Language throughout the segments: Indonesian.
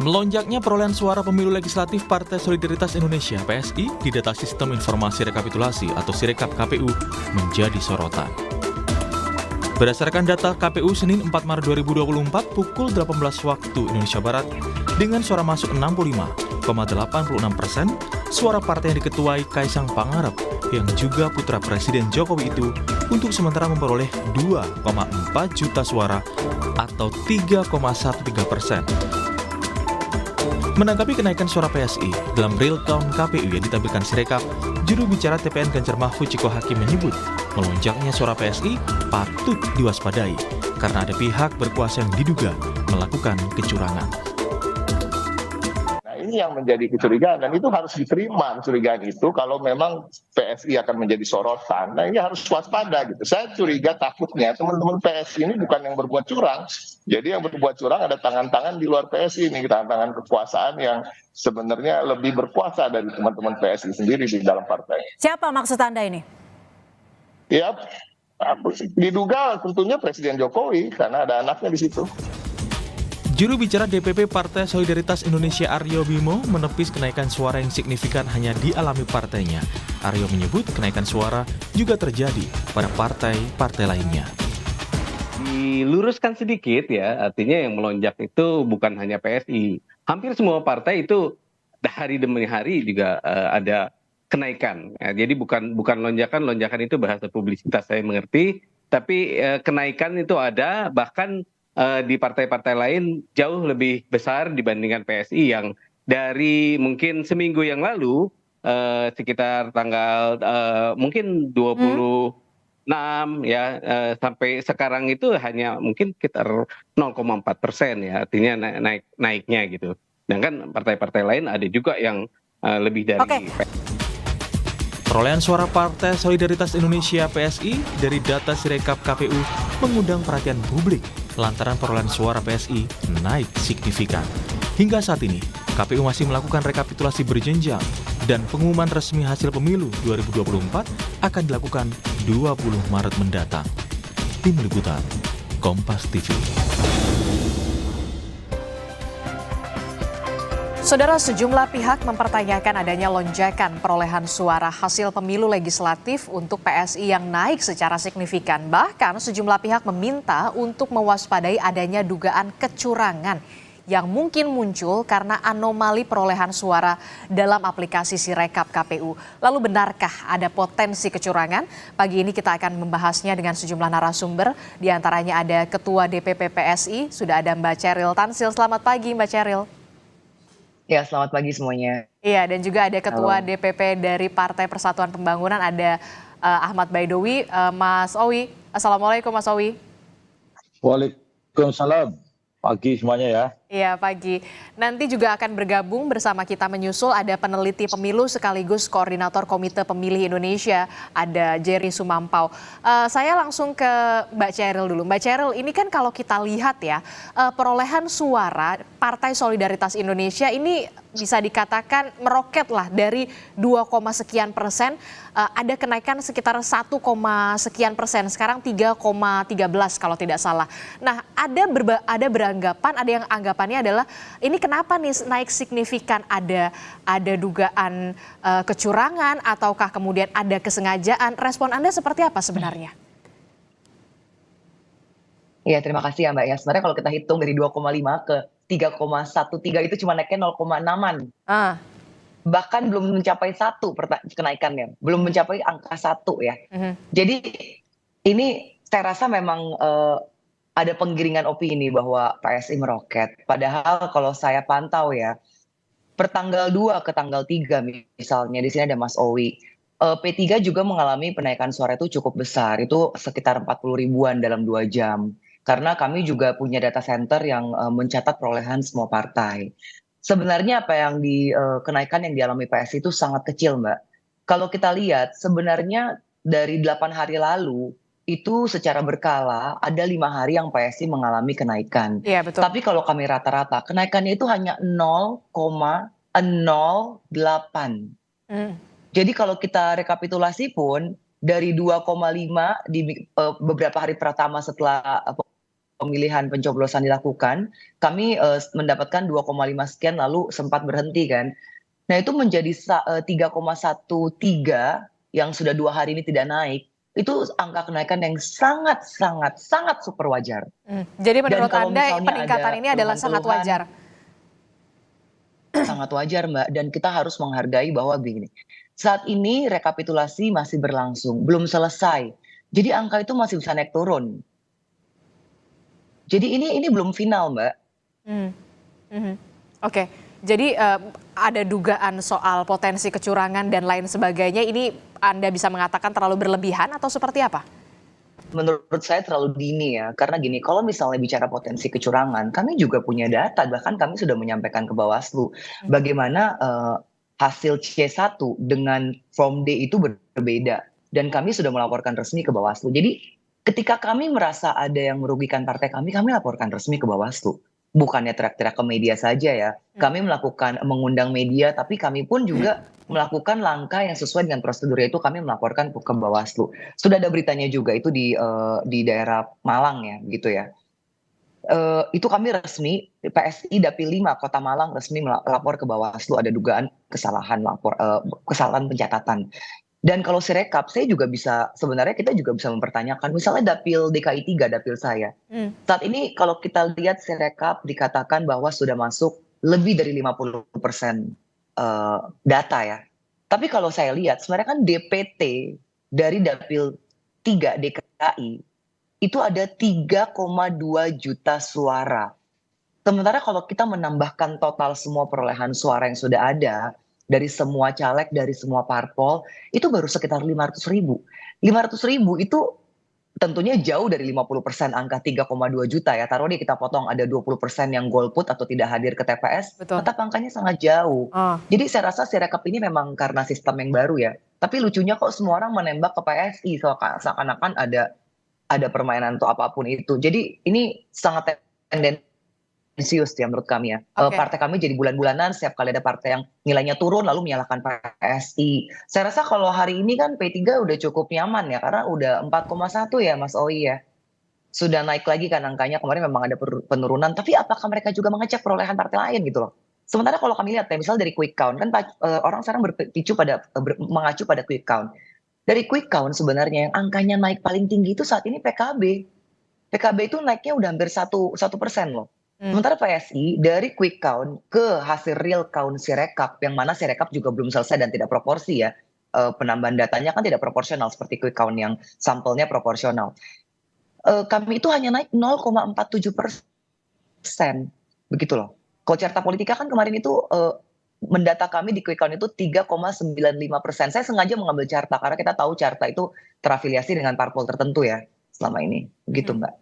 Melonjaknya perolehan suara pemilu legislatif Partai Solidaritas Indonesia (PSI) di data Sistem Informasi Rekapitulasi atau Sirekap KPU menjadi sorotan. Berdasarkan data KPU Senin 4 Maret 2024 pukul 18 waktu Indonesia Barat, dengan suara masuk 65,86%, suara partai yang diketuai Kaisang Pangarep yang juga putra Presiden Jokowi itu untuk sementara memperoleh 2,4 juta suara atau 3,13%. Menanggapi kenaikan suara PSI dalam real count KPU yang ditampilkan Sirekap, juru bicara TPN Ganjar Mahfud Ciko Hakim menyebut melonjaknya suara PSI patut diwaspadai karena ada pihak berkuasa yang diduga melakukan kecurangan. Ini yang menjadi kecurigaan dan itu harus diterima kecurigaan itu kalau memang PSI akan menjadi sorotan. Nah ini harus waspada gitu. Saya curiga takutnya teman-teman PSI ini bukan yang berbuat curang. Jadi yang berbuat curang ada tangan-tangan di luar PSI ini, tangan-tangan kekuasaan yang sebenarnya lebih berkuasa dari teman-teman PSI sendiri di dalam partai. Siapa maksud Anda ini? Ya, diduga tentunya Presiden Jokowi karena ada anaknya di situ. Juru bicara DPP Partai Solidaritas Indonesia Aryo Bimo menepis kenaikan suara yang signifikan hanya dialami partainya. Aryo menyebut kenaikan suara juga terjadi pada partai-partai lainnya. Diluruskan sedikit ya, artinya yang melonjak itu bukan hanya PSI. Hampir semua partai itu hari demi hari juga ada kenaikan. Ya, jadi bukan lonjakan itu bahasa publisitas saya mengerti, tapi kenaikan itu ada, bahkan di partai-partai lain jauh lebih besar dibandingkan PSI yang dari mungkin seminggu yang lalu sekitar tanggal mungkin 26 ya sampai sekarang itu hanya mungkin sekitar 0,4% ya, artinya naiknya gitu. Sedangkan partai-partai lain ada juga yang lebih dari Perolehan suara Partai Solidaritas Indonesia (PSI) dari data Sirekap KPU mengundang perhatian publik lantaran perolehan suara PSI naik signifikan. Hingga saat ini, KPU masih melakukan rekapitulasi berjenjang dan pengumuman resmi hasil pemilu 2024 akan dilakukan 20 Maret mendatang. Tim Liputan, Kompas TV. Saudara, sejumlah pihak mempertanyakan adanya lonjakan perolehan suara hasil pemilu legislatif untuk PSI yang naik secara signifikan. Bahkan sejumlah pihak meminta untuk mewaspadai adanya dugaan kecurangan yang mungkin muncul karena anomali perolehan suara dalam aplikasi Sirekap KPU. Lalu benarkah ada potensi kecurangan? Pagi ini kita akan membahasnya dengan sejumlah narasumber. Di antaranya ada Ketua DPP PSI, sudah ada Mbak Ceril Tansil. Selamat pagi Mbak Ceril. Ya, selamat pagi semuanya. Iya, dan juga ada Ketua DPP dari Partai Persatuan Pembangunan, ada Ahmad Baidowi. Mas Owi, Assalamualaikum Mas Owi. Waalaikumsalam, pagi semuanya ya. Iya, pagi. Nanti juga akan bergabung bersama kita menyusul ada peneliti pemilu sekaligus koordinator Komite Pemilih Indonesia, ada Jerry Sumampau. Saya langsung ke Mbak Ceril dulu. Mbak Ceril, ini kan kalau kita lihat ya, perolehan suara Partai Solidaritas Indonesia ini bisa dikatakan meroket lah dari 2, sekian persen, ada kenaikan sekitar 1, sekian persen, sekarang 3,13 kalau tidak salah. Nah, ada beranggapan, ada yang anggapannya adalah ini kenapa nih naik signifikan, ada dugaan kecurangan ataukah kemudian ada kesengajaan? Respon Anda seperti apa sebenarnya? Ya, terima kasih ya Mbak ya. Sebenarnya kalau kita hitung dari 2,5 ke 3,13 itu cuma naiknya 0,6-an. Bahkan belum mencapai 1 kenaikannya, belum mencapai angka 1 ya. Jadi ini saya rasa memang ada penggiringan opini bahwa PSI meroket. Padahal kalau saya pantau ya, pertanggal 2 ke tanggal 3 misalnya, di sini ada Mas Owi, P3 juga mengalami penaikan suara itu cukup besar, itu sekitar 40 ribuan dalam 2 jam. Karena kami juga punya data center yang mencatat perolehan semua partai. Sebenarnya apa yang kenaikan yang dialami PSI itu sangat kecil, Mbak. Kalau kita lihat sebenarnya dari 8 hari lalu itu secara berkala ada 5 hari yang PSI mengalami kenaikan. Iya, betul. Tapi kalau kami rata-rata kenaikannya itu hanya 0,08. Jadi kalau kita rekapitulasi pun dari 2,5 di beberapa hari pertama setelah pemilihan pencoblosan dilakukan, kami mendapatkan 2,5 sekian lalu sempat berhenti kan. Nah itu menjadi 3,13 yang sudah 2 hari ini tidak naik. Itu angka kenaikan yang sangat super wajar. Jadi menurut kalau Anda misalnya peningkatan ada ini adalah sangat wajar? Sangat wajar Mbak, dan kita harus menghargai bahwa begini, saat ini rekapitulasi masih berlangsung, belum selesai. Jadi angka itu masih bisa naik turun. Jadi ini belum final Mbak. Oke, jadi ada dugaan soal potensi kecurangan dan lain sebagainya, ini Anda bisa mengatakan terlalu berlebihan atau seperti apa? Menurut saya terlalu dini ya, karena gini, kalau misalnya bicara potensi kecurangan, kami juga punya data, bahkan kami sudah menyampaikan ke Bawaslu, bagaimana hasil C1 dengan Form D itu berbeda, dan kami sudah melaporkan resmi ke Bawaslu. Jadi ketika kami merasa ada yang merugikan partai kami laporkan resmi ke Bawaslu. Bukannya teriak-teriak ke media saja ya, kami mengundang media, tapi kami pun juga melakukan langkah yang sesuai dengan prosedur, yaitu kami melaporkan ke Bawaslu. Sudah ada beritanya juga itu di daerah Malang ya, gitu ya. Itu kami resmi, PSI Dapil 5 Kota Malang resmi melapor ke Bawaslu ada dugaan kesalahan kesalahan pencatatan. Dan kalau Sirekap, sebenarnya kita juga bisa mempertanyakan, misalnya Dapil DKI 3, Dapil saya. Saat ini kalau kita lihat Sirekap dikatakan bahwa sudah masuk lebih dari 50% data ya. Tapi kalau saya lihat, sebenarnya kan DPT dari Dapil 3 DKI, itu ada 3,2 juta suara. Sementara kalau kita menambahkan total semua perolehan suara yang sudah ada, dari semua caleg, dari semua parpol, itu baru sekitar 500.000. 500.000 itu tentunya jauh dari 50% angka 3,2 juta ya. Taruh deh kita potong ada 20% yang golput atau tidak hadir ke TPS, tetap angkanya sangat jauh. Jadi saya rasa Sirekap ini memang karena sistem yang baru ya. Tapi lucunya kok semua orang menembak ke PSI, seakan-akan ada permainan atau apapun itu. Jadi ini sangat tendensius ya menurut kami ya. Partai kami jadi bulan-bulanan setiap kali ada partai yang nilainya turun lalu menyalahkan PSI. Saya rasa kalau hari ini kan P3 udah cukup nyaman ya, karena udah 4,1 ya Mas Oi ya. Sudah naik lagi kan angkanya, kemarin memang ada penurunan, tapi apakah mereka juga mengecek perolehan partai lain gitu loh. Sementara kalau kami lihat ya, misalnya dari quick count kan orang sekarang mengacu pada quick count. Dari quick count sebenarnya yang angkanya naik paling tinggi itu saat ini PKB. PKB itu naiknya udah hampir 1% loh. Sementara PSI dari quick count ke hasil real count Sirekap, yang mana Sirekap juga belum selesai dan tidak proporsi ya, penambahan datanya kan tidak proporsional seperti quick count yang sampelnya proporsional. Kami itu hanya naik 0,47%, begitu loh. Kalau Carta Politika kan kemarin itu mendata kami di quick count itu 3,95%. Saya sengaja mengambil Carta karena kita tahu Carta itu terafiliasi dengan parpol tertentu ya selama ini, begitu Mbak.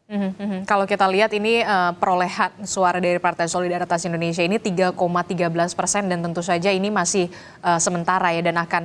Kalau kita lihat ini perolehan suara dari Partai Solidaritas Indonesia ini 3,13% dan tentu saja ini masih sementara ya dan akan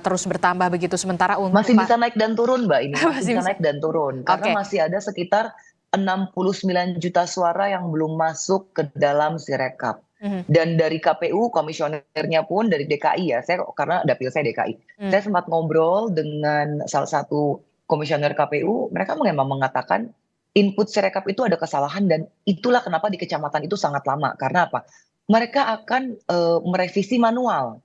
terus bertambah begitu. Sementara untuk masih bisa naik dan turun Mbak ini, masih bisa naik dan turun karena masih ada sekitar 69 juta suara yang belum masuk ke dalam Sirekap. Dan dari KPU komisionernya pun dari DKI ya, saya karena dapil saya DKI, saya sempat ngobrol dengan salah satu komisioner KPU, mereka memang mengatakan input Sirekap itu ada kesalahan dan itulah kenapa di kecamatan itu sangat lama. Karena apa? Mereka akan merevisi manual.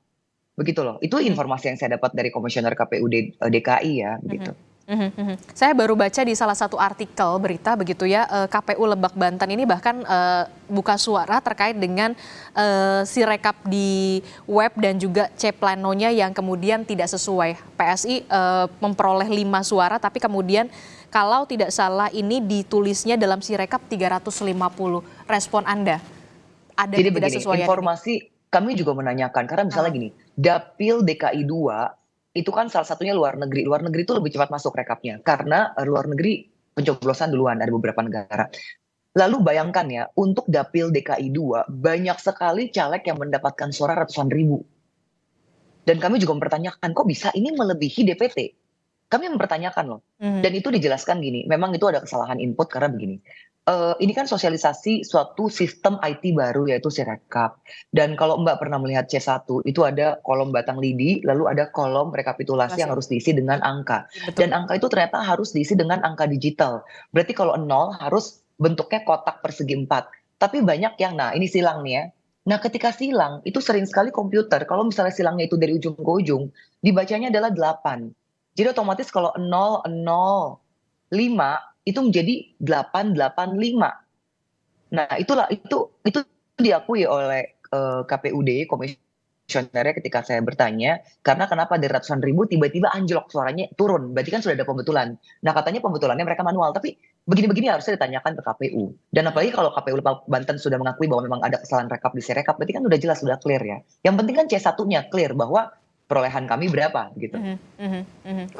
Begitu loh. Itu informasi yang saya dapat dari komisioner KPU DKI ya, begitu. Saya baru baca di salah satu artikel berita begitu ya, KPU Lebak Banten ini bahkan buka suara terkait dengan Sirekap di web dan juga C-planonya yang kemudian tidak sesuai. PSI memperoleh 5 suara tapi kemudian kalau tidak salah ini ditulisnya dalam Sirekap 350. Respon Anda? Ada jadi tidak begini, sesuai informasi kami juga menanyakan karena misalnya gini, Dapil DKI 2 itu kan salah satunya luar negeri. Luar negeri itu lebih cepat masuk rekapnya karena luar negeri pencoblosan duluan, ada beberapa negara. Lalu bayangkan ya, untuk Dapil DKI 2 banyak sekali caleg yang mendapatkan suara ratusan ribu. Dan kami juga mempertanyakan, kok bisa ini melebihi DPT? Kami mempertanyakan loh. Dan itu dijelaskan gini, memang itu ada kesalahan input karena begini. Ini kan sosialisasi suatu sistem IT baru yaitu Sirekap. Dan kalau Mbak pernah melihat C1 itu ada kolom batang lidi, lalu ada kolom rekapitulasi yang harus diisi dengan angka. Dan angka itu ternyata harus diisi dengan angka digital. Berarti kalau 0 harus bentuknya kotak persegi 4. Tapi banyak yang, nah ini silang nih ya. Nah ketika silang, itu sering sekali komputer, kalau misalnya silangnya itu dari ujung ke ujung, dibacanya adalah 8. Jadi otomatis kalau 0, 0, 5, itu menjadi 885. Nah itu diakui oleh KPUD, komisionernya ketika saya bertanya, karena kenapa dari ratusan ribu tiba-tiba anjlok suaranya turun, berarti kan sudah ada pembetulan. Nah katanya pembetulannya mereka manual, tapi begini-begini harusnya ditanyakan ke KPU. Dan apalagi kalau KPU Banten sudah mengakui bahwa memang ada kesalahan rekap di Sirekap, berarti kan udah jelas, sudah clear ya. Yang penting kan C1-nya clear bahwa perolehan kami berapa gitu.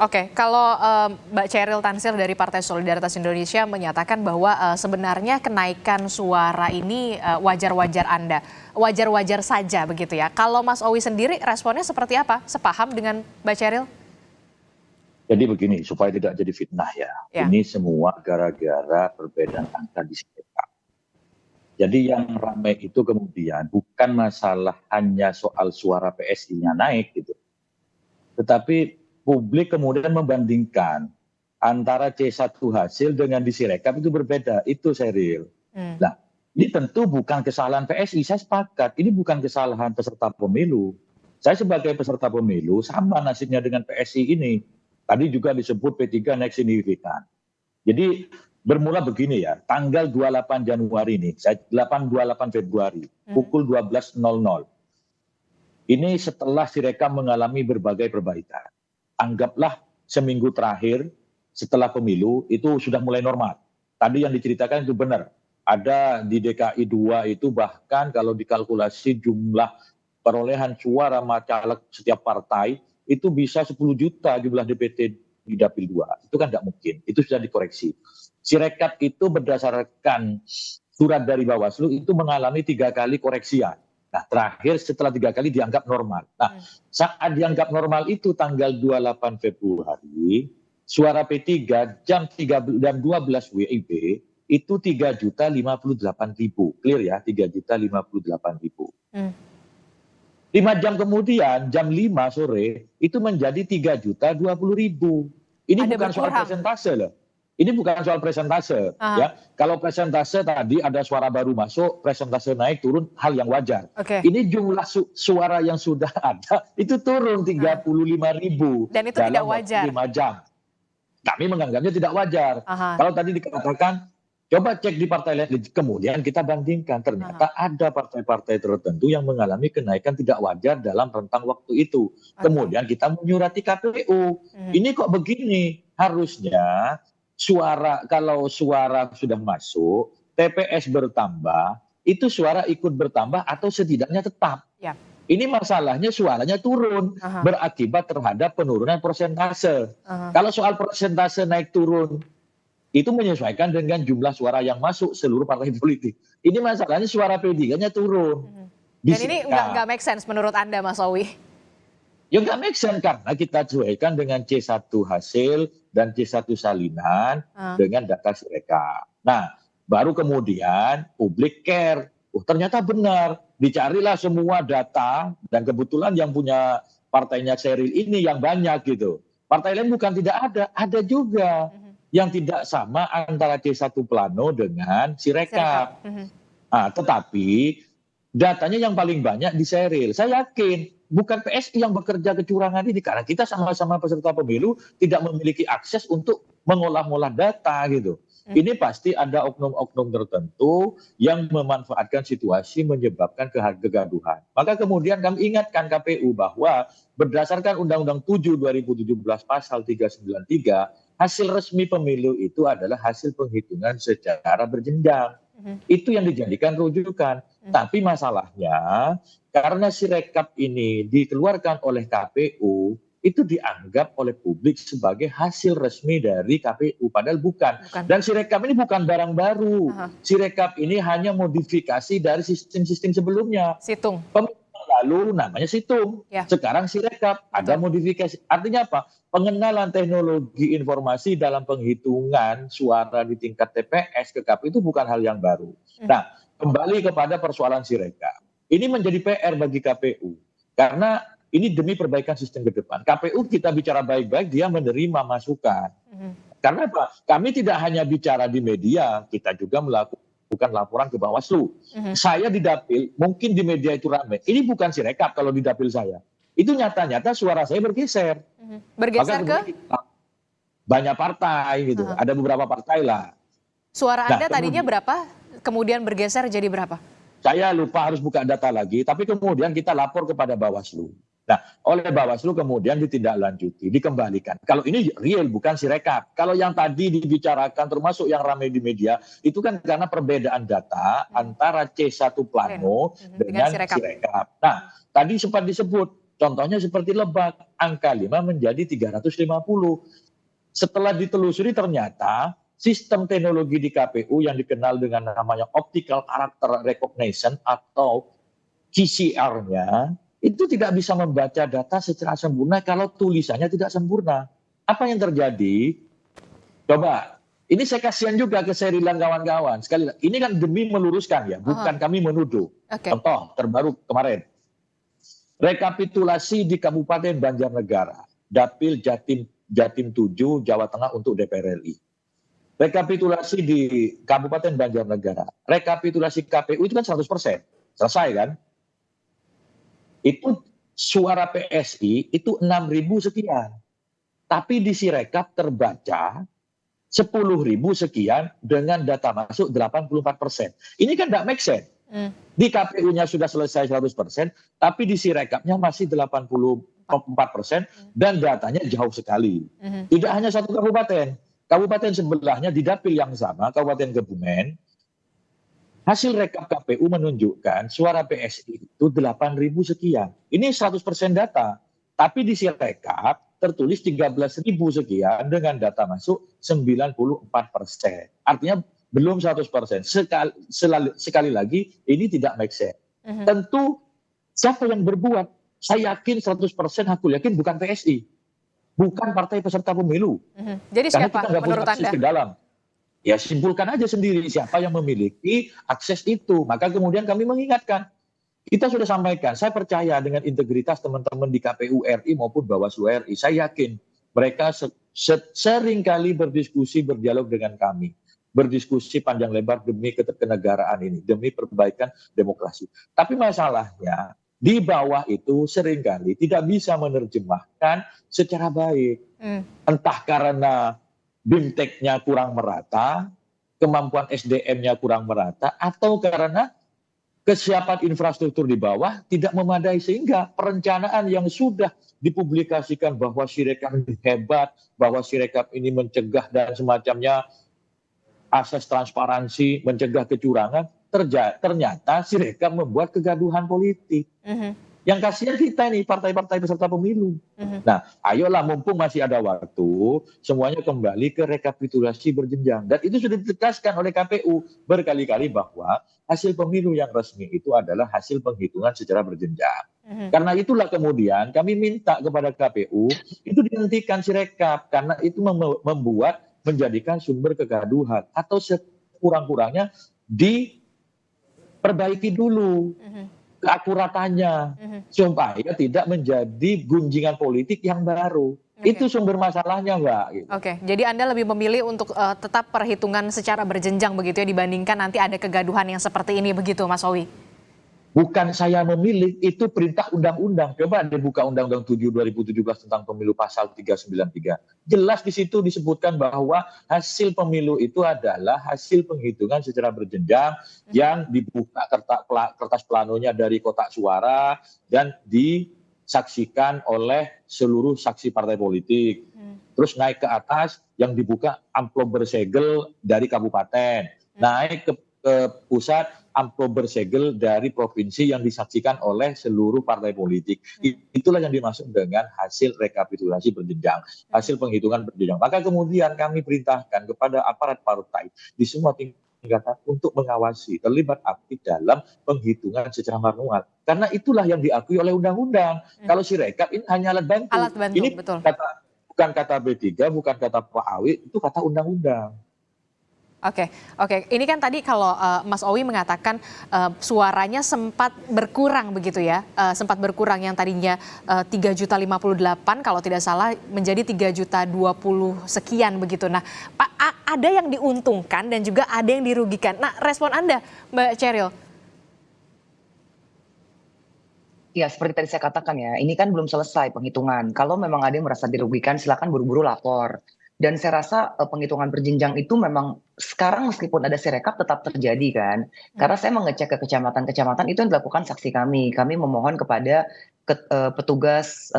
Oke, kalau Mbak Chairil Tansir dari Partai Solidaritas Indonesia menyatakan bahwa sebenarnya kenaikan suara ini wajar-wajar saja begitu ya. Kalau Mas Owi sendiri responnya seperti apa? Sepaham dengan Mbak Chairil? Jadi begini, supaya tidak jadi fitnah ya. Ini semua gara-gara perbedaan angka di Sirekap. Jadi yang ramai itu kemudian bukan masalah hanya soal suara PSI-nya naik gitu. Tetapi publik kemudian membandingkan antara C1 hasil dengan di Sirekap itu berbeda. Itu Sheryl. Nah, ini tentu bukan kesalahan PSI, saya sepakat. Ini bukan kesalahan peserta pemilu. Saya sebagai peserta pemilu sama nasibnya dengan PSI ini. Tadi juga disebut P3 naik signifikan. Jadi bermula begini ya, tanggal 28 Januari ini, 28 Februari, pukul 12.00. Ini setelah Sirekap mengalami berbagai perbaikan. Anggaplah seminggu terakhir setelah pemilu itu sudah mulai normal. Tadi yang diceritakan itu benar. Ada di DKI 2 itu bahkan kalau dikalkulasi jumlah perolehan suara caleg setiap partai itu bisa 10 juta jumlah DPT di Dapil 2. Itu kan nggak mungkin. Itu sudah dikoreksi. Sirekap itu berdasarkan surat dari Bawaslu itu mengalami 3 kali koreksian. Nah, terakhir setelah 3 kali dianggap normal. Nah, saat dianggap normal itu tanggal 28 Februari, suara P3 jam 12 WIB itu 3.058.000. Clear ya, 3.058.000. 5 jam kemudian, jam 5 sore, itu menjadi 3.020.000. Ini ada bukan soal persentase loh. Ini bukan soal presentase, ya. Kalau presentase tadi ada suara baru masuk, presentase naik turun, hal yang wajar. Ini jumlah suara yang sudah ada itu turun 35.000 dan itu dalam tidak wajar. 5 jam. Kami menganggapnya tidak wajar. Kalau tadi dikatakan, coba cek di partai lain, kemudian kita bandingkan, ternyata ada partai-partai tertentu yang mengalami kenaikan tidak wajar dalam rentang waktu itu. Kemudian kita menyurati KPU. Ini kok begini? Harusnya kalau suara sudah masuk, TPS bertambah, itu suara ikut bertambah atau setidaknya tetap. Ini masalahnya suaranya turun, berakibat terhadap penurunan persentase. Kalau soal persentase naik turun, itu menyesuaikan dengan jumlah suara yang masuk seluruh partai politik. Ini masalahnya suara P3-nya turun. Dan ini nggak make sense menurut Anda, Mas Owi? Ya nggak make sense karena kita sesuaikan dengan C1 hasil dan C1 salinan dengan data Sirekap. Nah, baru kemudian publik care. Oh, ternyata benar. Dicarilah semua data dan kebetulan yang punya partainya Sheryl ini yang banyak gitu. Partai lain bukan tidak ada juga. Yang tidak sama antara C1 Plano dengan Sirekap. Nah, tetapi datanya yang paling banyak di Sheryl. Saya yakin bukan PSI yang bekerja kecurangan ini karena kita sama-sama peserta pemilu tidak memiliki akses untuk mengolah-olah data gitu. Ini pasti ada oknum-oknum tertentu yang memanfaatkan situasi menyebabkan kegaduhan. Maka kemudian kami ingatkan KPU bahwa berdasarkan Undang-Undang 7 2017 pasal 393, hasil resmi pemilu itu adalah hasil penghitungan secara berjenjang. Itu yang dijadikan rujukan. Tapi masalahnya karena Sirekap ini dikeluarkan oleh KPU, itu dianggap oleh publik sebagai hasil resmi dari KPU, padahal bukan. Dan Sirekap ini bukan barang baru. Sirekap ini hanya modifikasi dari sistem-sistem sebelumnya. Situng. Lalu namanya Situng. Sekarang Sirekap ada modifikasi. Artinya apa? Pengenalan teknologi informasi dalam penghitungan suara di tingkat TPS ke KPU itu bukan hal yang baru. Nah, kembali kepada persoalan Sirekap. Ini menjadi PR bagi KPU. Karena ini demi perbaikan sistem ke depan. KPU kita bicara baik-baik, dia menerima masukan. Karena apa? Kami tidak hanya bicara di media, kita juga melakukan laporan ke Bawaslu. Saya di dapil, mungkin di media itu ramai. Ini bukan Sirekap kalau di dapil saya. Itu nyata-nyata suara saya bergeser. Bergeser ke? Banyak partai gitu. Ada beberapa partai lah. Suara Anda tadinya berapa? Kemudian bergeser jadi berapa? Saya lupa, harus buka data lagi. Tapi kemudian kita lapor kepada Bawaslu. Nah, oleh Bawaslu kemudian ditindaklanjuti, dikembalikan. Kalau ini real, bukan Sirekap. Kalau yang tadi dibicarakan, termasuk yang ramai di media, itu kan karena perbedaan data antara C1 Plano dengan Sirekap. Nah, tadi sempat disebut, contohnya seperti Lebak, angka 5 menjadi 350. Setelah ditelusuri ternyata sistem teknologi di KPU yang dikenal dengan namanya Optical Character Recognition atau PCR-nya, itu tidak bisa membaca data secara sempurna kalau tulisannya tidak sempurna. Apa yang terjadi? Coba, ini saya kasihan juga ke Sheryl dan kawan-kawan. Sekali lagi, ini kan demi meluruskan ya, bukan kami menuduh. Contoh terbaru kemarin, rekapitulasi di Kabupaten Banjarnegara, Dapil Jatim 7, Jawa Tengah untuk DPR RI. Rekapitulasi di Kabupaten Banjarnegara, rekapitulasi KPU itu kan 100%, selesai kan? Itu suara PSI itu 6.000 sekian. Tapi di Sirekap terbaca 10.000 sekian dengan data masuk 84%. Ini kan tidak make sense. Di KPU-nya sudah selesai 100%, tapi di Sirekapnya masih 84% dan datanya jauh sekali. Tidak hanya satu kabupaten. Kabupaten sebelahnya di dapil yang sama, Kabupaten Kebumen, hasil rekap KPU menunjukkan suara PSI itu 8.000 sekian. Ini 100% data. Tapi di Sirekap tertulis 13.000 sekian dengan data masuk 94%. Artinya belum 100%. Sekali lagi, ini tidak make sense. Tentu siapa yang berbuat? Saya yakin 100% aku yakin bukan PSI. Bukan partai peserta pemilu. Jadi karena siapa kita nggak punya menurut akses Anda? ke dalam. Ya simpulkan aja sendiri siapa yang memiliki akses itu. Maka kemudian kami mengingatkan. Kita sudah sampaikan, saya percaya dengan integritas teman-teman di KPU RI maupun Bawaslu RI. Saya yakin mereka sering kali berdiskusi, berdialog dengan kami. Berdiskusi panjang lebar demi kenegaraan ini, demi perbaikan demokrasi. Tapi masalahnya, di bawah itu seringkali tidak bisa menerjemahkan secara baik. Entah karena BIMTEK-nya kurang merata, kemampuan SDM-nya kurang merata, atau karena kesiapan infrastruktur di bawah tidak memadai sehingga perencanaan yang sudah dipublikasikan bahwa Sirekap ini hebat, bahwa Sirekap ini mencegah dan semacamnya asas transparansi, mencegah kecurangan, ternyata Sirekap membuat kegaduhan politik. Yang kasihan kita nih partai-partai peserta pemilu. Nah, ayolah mumpung masih ada waktu, semuanya kembali ke rekapitulasi berjenjang. Dan itu sudah ditegaskan oleh KPU berkali-kali bahwa hasil pemilu yang resmi itu adalah hasil penghitungan secara berjenjang. Karena itulah kemudian kami minta kepada KPU itu dihentikan Sirekap karena itu menjadikan sumber kegaduhan atau sekurang-kurangnya diperbaiki dulu keakuratannya supaya tidak menjadi gunjingan politik yang baru. Itu sumber masalahnya, Mbak. Gitu. Oke, jadi Anda lebih memilih untuk tetap perhitungan secara berjenjang begitu ya dibandingkan nanti ada kegaduhan yang seperti ini begitu, Mas Owi? Bukan saya memilih, itu perintah undang-undang. Coba dibuka Undang-Undang 7 2017 tentang pemilu pasal 393. Jelas di situ disebutkan bahwa hasil pemilu itu adalah hasil penghitungan secara berjenjang yang dibuka kertas planonya dari kotak suara dan disaksikan oleh seluruh saksi partai politik. Terus naik ke atas yang dibuka amplop bersegel dari kabupaten. Naik ke pusat amplop bersegel dari provinsi yang disaksikan oleh seluruh partai politik. Itulah yang dimaksud dengan hasil rekapitulasi berjenjang, hasil penghitungan berjenjang. Maka kemudian kami perintahkan kepada aparat partai di semua tingkatan untuk mengawasi, terlibat aktif dalam penghitungan secara manual. Karena itulah yang diakui oleh undang-undang. Kalau Sirekap ini hanya alat bantu. Alat bantu, ini betul. bukan kata B3, bukan kata Pak Awi, itu kata undang-undang. Oke, oke. Ini kan tadi kalau Mas Owi mengatakan suaranya sempat berkurang begitu ya, sempat berkurang yang tadinya 3.058.000 kalau tidak salah menjadi 3.020.000 sekian begitu. Nah, Pak, ada yang diuntungkan dan juga ada yang dirugikan. Nah, respon Anda, Mbak Cheryl? Ya, seperti tadi saya katakan ya, ini kan belum selesai penghitungan. Kalau memang ada yang merasa dirugikan, silakan buru-buru lapor. Dan saya rasa penghitungan berjenjang itu memang sekarang meskipun ada Sirekap tetap terjadi kan. Karena saya mengecek ke kecamatan-kecamatan itu yang dilakukan saksi kami. Kami memohon kepada petugas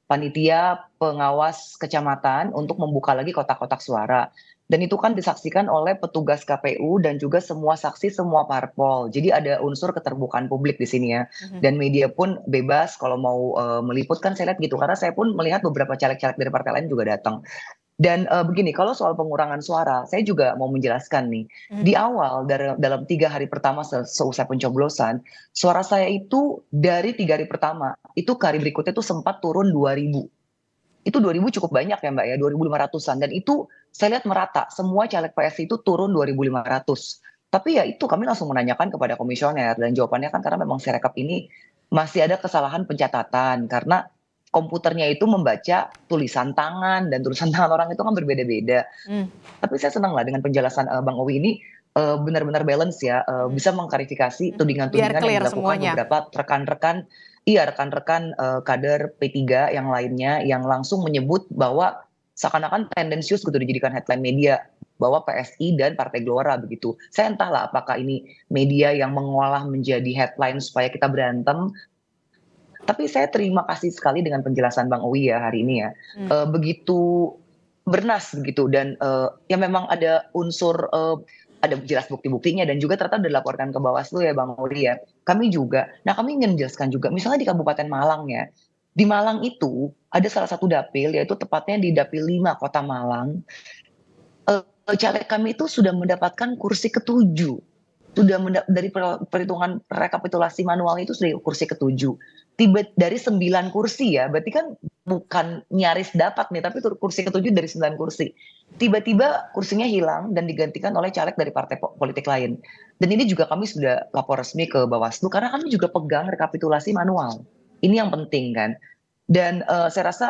panitia pengawas kecamatan untuk membuka lagi kotak-kotak suara. Dan itu kan disaksikan oleh petugas KPU dan juga semua saksi, semua parpol. Jadi ada unsur keterbukaan publik di sini ya. Dan media pun bebas kalau mau meliput kan saya lihat gitu. Karena saya pun melihat beberapa caleg-caleg dari partai lain juga datang. Dan begini, kalau soal pengurangan suara, saya juga mau menjelaskan nih. Di awal, dalam 3 hari pertama seusai pencoblosan, suara saya itu dari 3 hari pertama, itu ke hari berikutnya itu sempat turun 2.000. Itu 2.000 cukup banyak ya Mbak ya, 2.500-an. Dan itu saya lihat merata, semua caleg PSI itu turun 2.500. Tapi ya itu kami langsung menanyakan kepada komisioner, dan jawabannya kan karena memang Sirekap ini masih ada kesalahan pencatatan, karena komputernya itu membaca tulisan tangan, dan tulisan tangan orang itu kan berbeda-beda. Tapi saya senang lah dengan penjelasan Bang Owi ini benar-benar balance ya, bisa mengklarifikasi tudingan-tudingan yang dilakukan beberapa rekan-rekan kader P3 yang lainnya yang langsung menyebut bahwa seakan-akan tendensius gitu dijadikan headline media bahwa PSI dan Partai Gelora begitu. Saya entahlah apakah ini media yang mengolah menjadi headline supaya kita berantem. Tapi saya terima kasih sekali dengan penjelasan Bang Owi ya hari ini ya. Begitu bernas begitu, dan ya memang ada unsur ada jelas bukti-buktinya, dan juga ternyata dilaporkan ke Bawaslu ya Bang Owi ya. Kami juga, nah kami ingin menjelaskan juga misalnya di Kabupaten Malang ya. Di Malang itu ada salah satu dapil, yaitu tepatnya di Dapil 5 Kota Malang. Caleg kami itu sudah mendapatkan kursi ke-7. Sudah dari perhitungan rekapitulasi manual itu sudah kursi ke-7. Dari 9 kursi ya, berarti kan bukan nyaris dapat nih, tapi kursi ke-7 dari 9 kursi. Tiba-tiba kursinya hilang dan digantikan oleh caleg dari partai politik lain. Dan ini juga kami sudah lapor resmi ke Bawaslu, karena kami juga pegang rekapitulasi manual. Ini yang penting kan. Dan saya rasa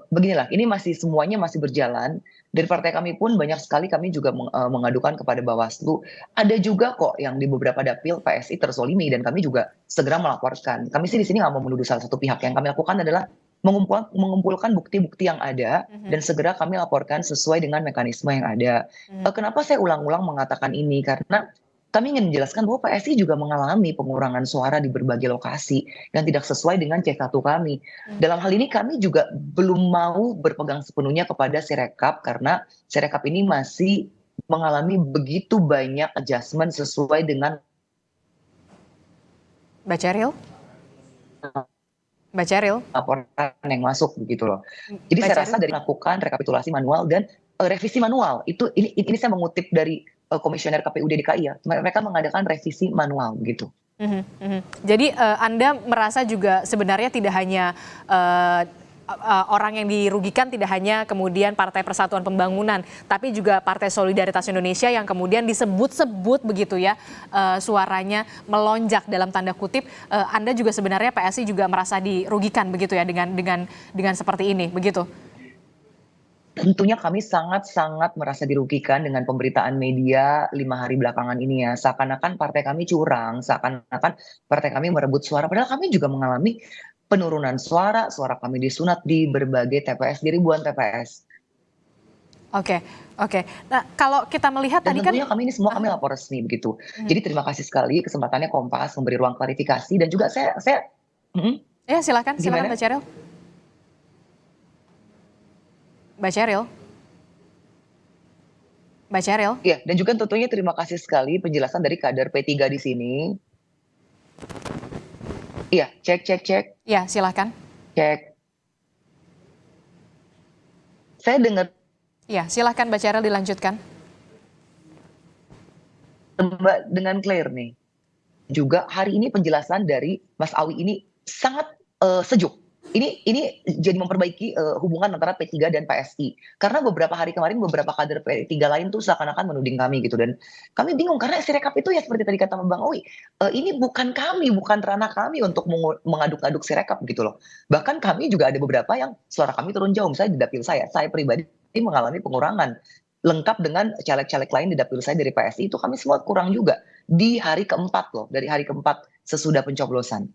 beginilah, ini semuanya masih berjalan. Dari partai kami pun banyak sekali kami juga mengadukan kepada Bawaslu. Ada juga kok yang di beberapa dapil PSI terzolimi, dan kami juga segera melaporkan. Kami sih di sini nggak mau menuduh salah satu pihak. Yang kami lakukan adalah mengumpulkan bukti-bukti yang ada dan segera kami laporkan sesuai dengan mekanisme yang ada. Kenapa saya ulang-ulang mengatakan ini? Karena kami ingin menjelaskan bahwa PSI juga mengalami pengurangan suara di berbagai lokasi yang tidak sesuai dengan C1 kami. Dalam hal ini kami juga belum mau berpegang sepenuhnya kepada Sirekap, karena Sirekap ini masih mengalami begitu banyak adjustment sesuai dengan Mbak Cheryl? Laporan yang masuk begitu loh. Jadi saya rasa dari melakukan rekapitulasi manual dan revisi manual, ini saya mengutip dari Komisioner KPU DKI ya, mereka mengadakan revisi manual gitu. Jadi Anda merasa juga sebenarnya tidak hanya orang yang dirugikan, tidak hanya kemudian Partai Persatuan Pembangunan, tapi juga Partai Solidaritas Indonesia yang kemudian disebut-sebut begitu ya, suaranya melonjak dalam tanda kutip. Anda juga sebenarnya PSI juga merasa dirugikan begitu ya dengan seperti ini begitu. Tentunya kami sangat-sangat merasa dirugikan dengan pemberitaan media 5 hari belakangan ini ya. Seakan-akan partai kami curang, seakan-akan partai kami merebut suara. Padahal kami juga mengalami penurunan suara kami disunat di berbagai TPS, di ribuan TPS. Oke. Nah kalau kita melihat dan tadi kan tentunya kami ini semua kami lapor resmi begitu. Jadi terima kasih sekali kesempatannya Kompas memberi ruang klarifikasi, dan juga saya ya silakan Mbak Cheryl. Mbak Cheryl. Iya, dan juga tentunya terima kasih sekali penjelasan dari kader P3 di sini. Iya, cek. Iya, silakan. Cek. Saya dengar. Iya, silakan Mbak Cheryl dilanjutkan. Mbak, dengan clear nih. Juga hari ini penjelasan dari Mas Awi ini sangat sejuk. ini jadi memperbaiki hubungan antara P3 dan PSI. Karena beberapa hari kemarin beberapa kader P3 lain tuh seakan-akan menuding kami gitu, dan kami bingung karena Sirekap itu ya seperti tadi kata Bang Owi, ini bukan kami, bukan ranah kami untuk mengaduk-aduk Sirekap gitu loh. Bahkan kami juga ada beberapa yang suara kami turun jauh, misalnya di dapil saya pribadi mengalami pengurangan. Lengkap dengan caleg-caleg lain di dapil saya dari PSI itu kami semua kurang juga di hari keempat loh, dari hari keempat sesudah pencoblosan.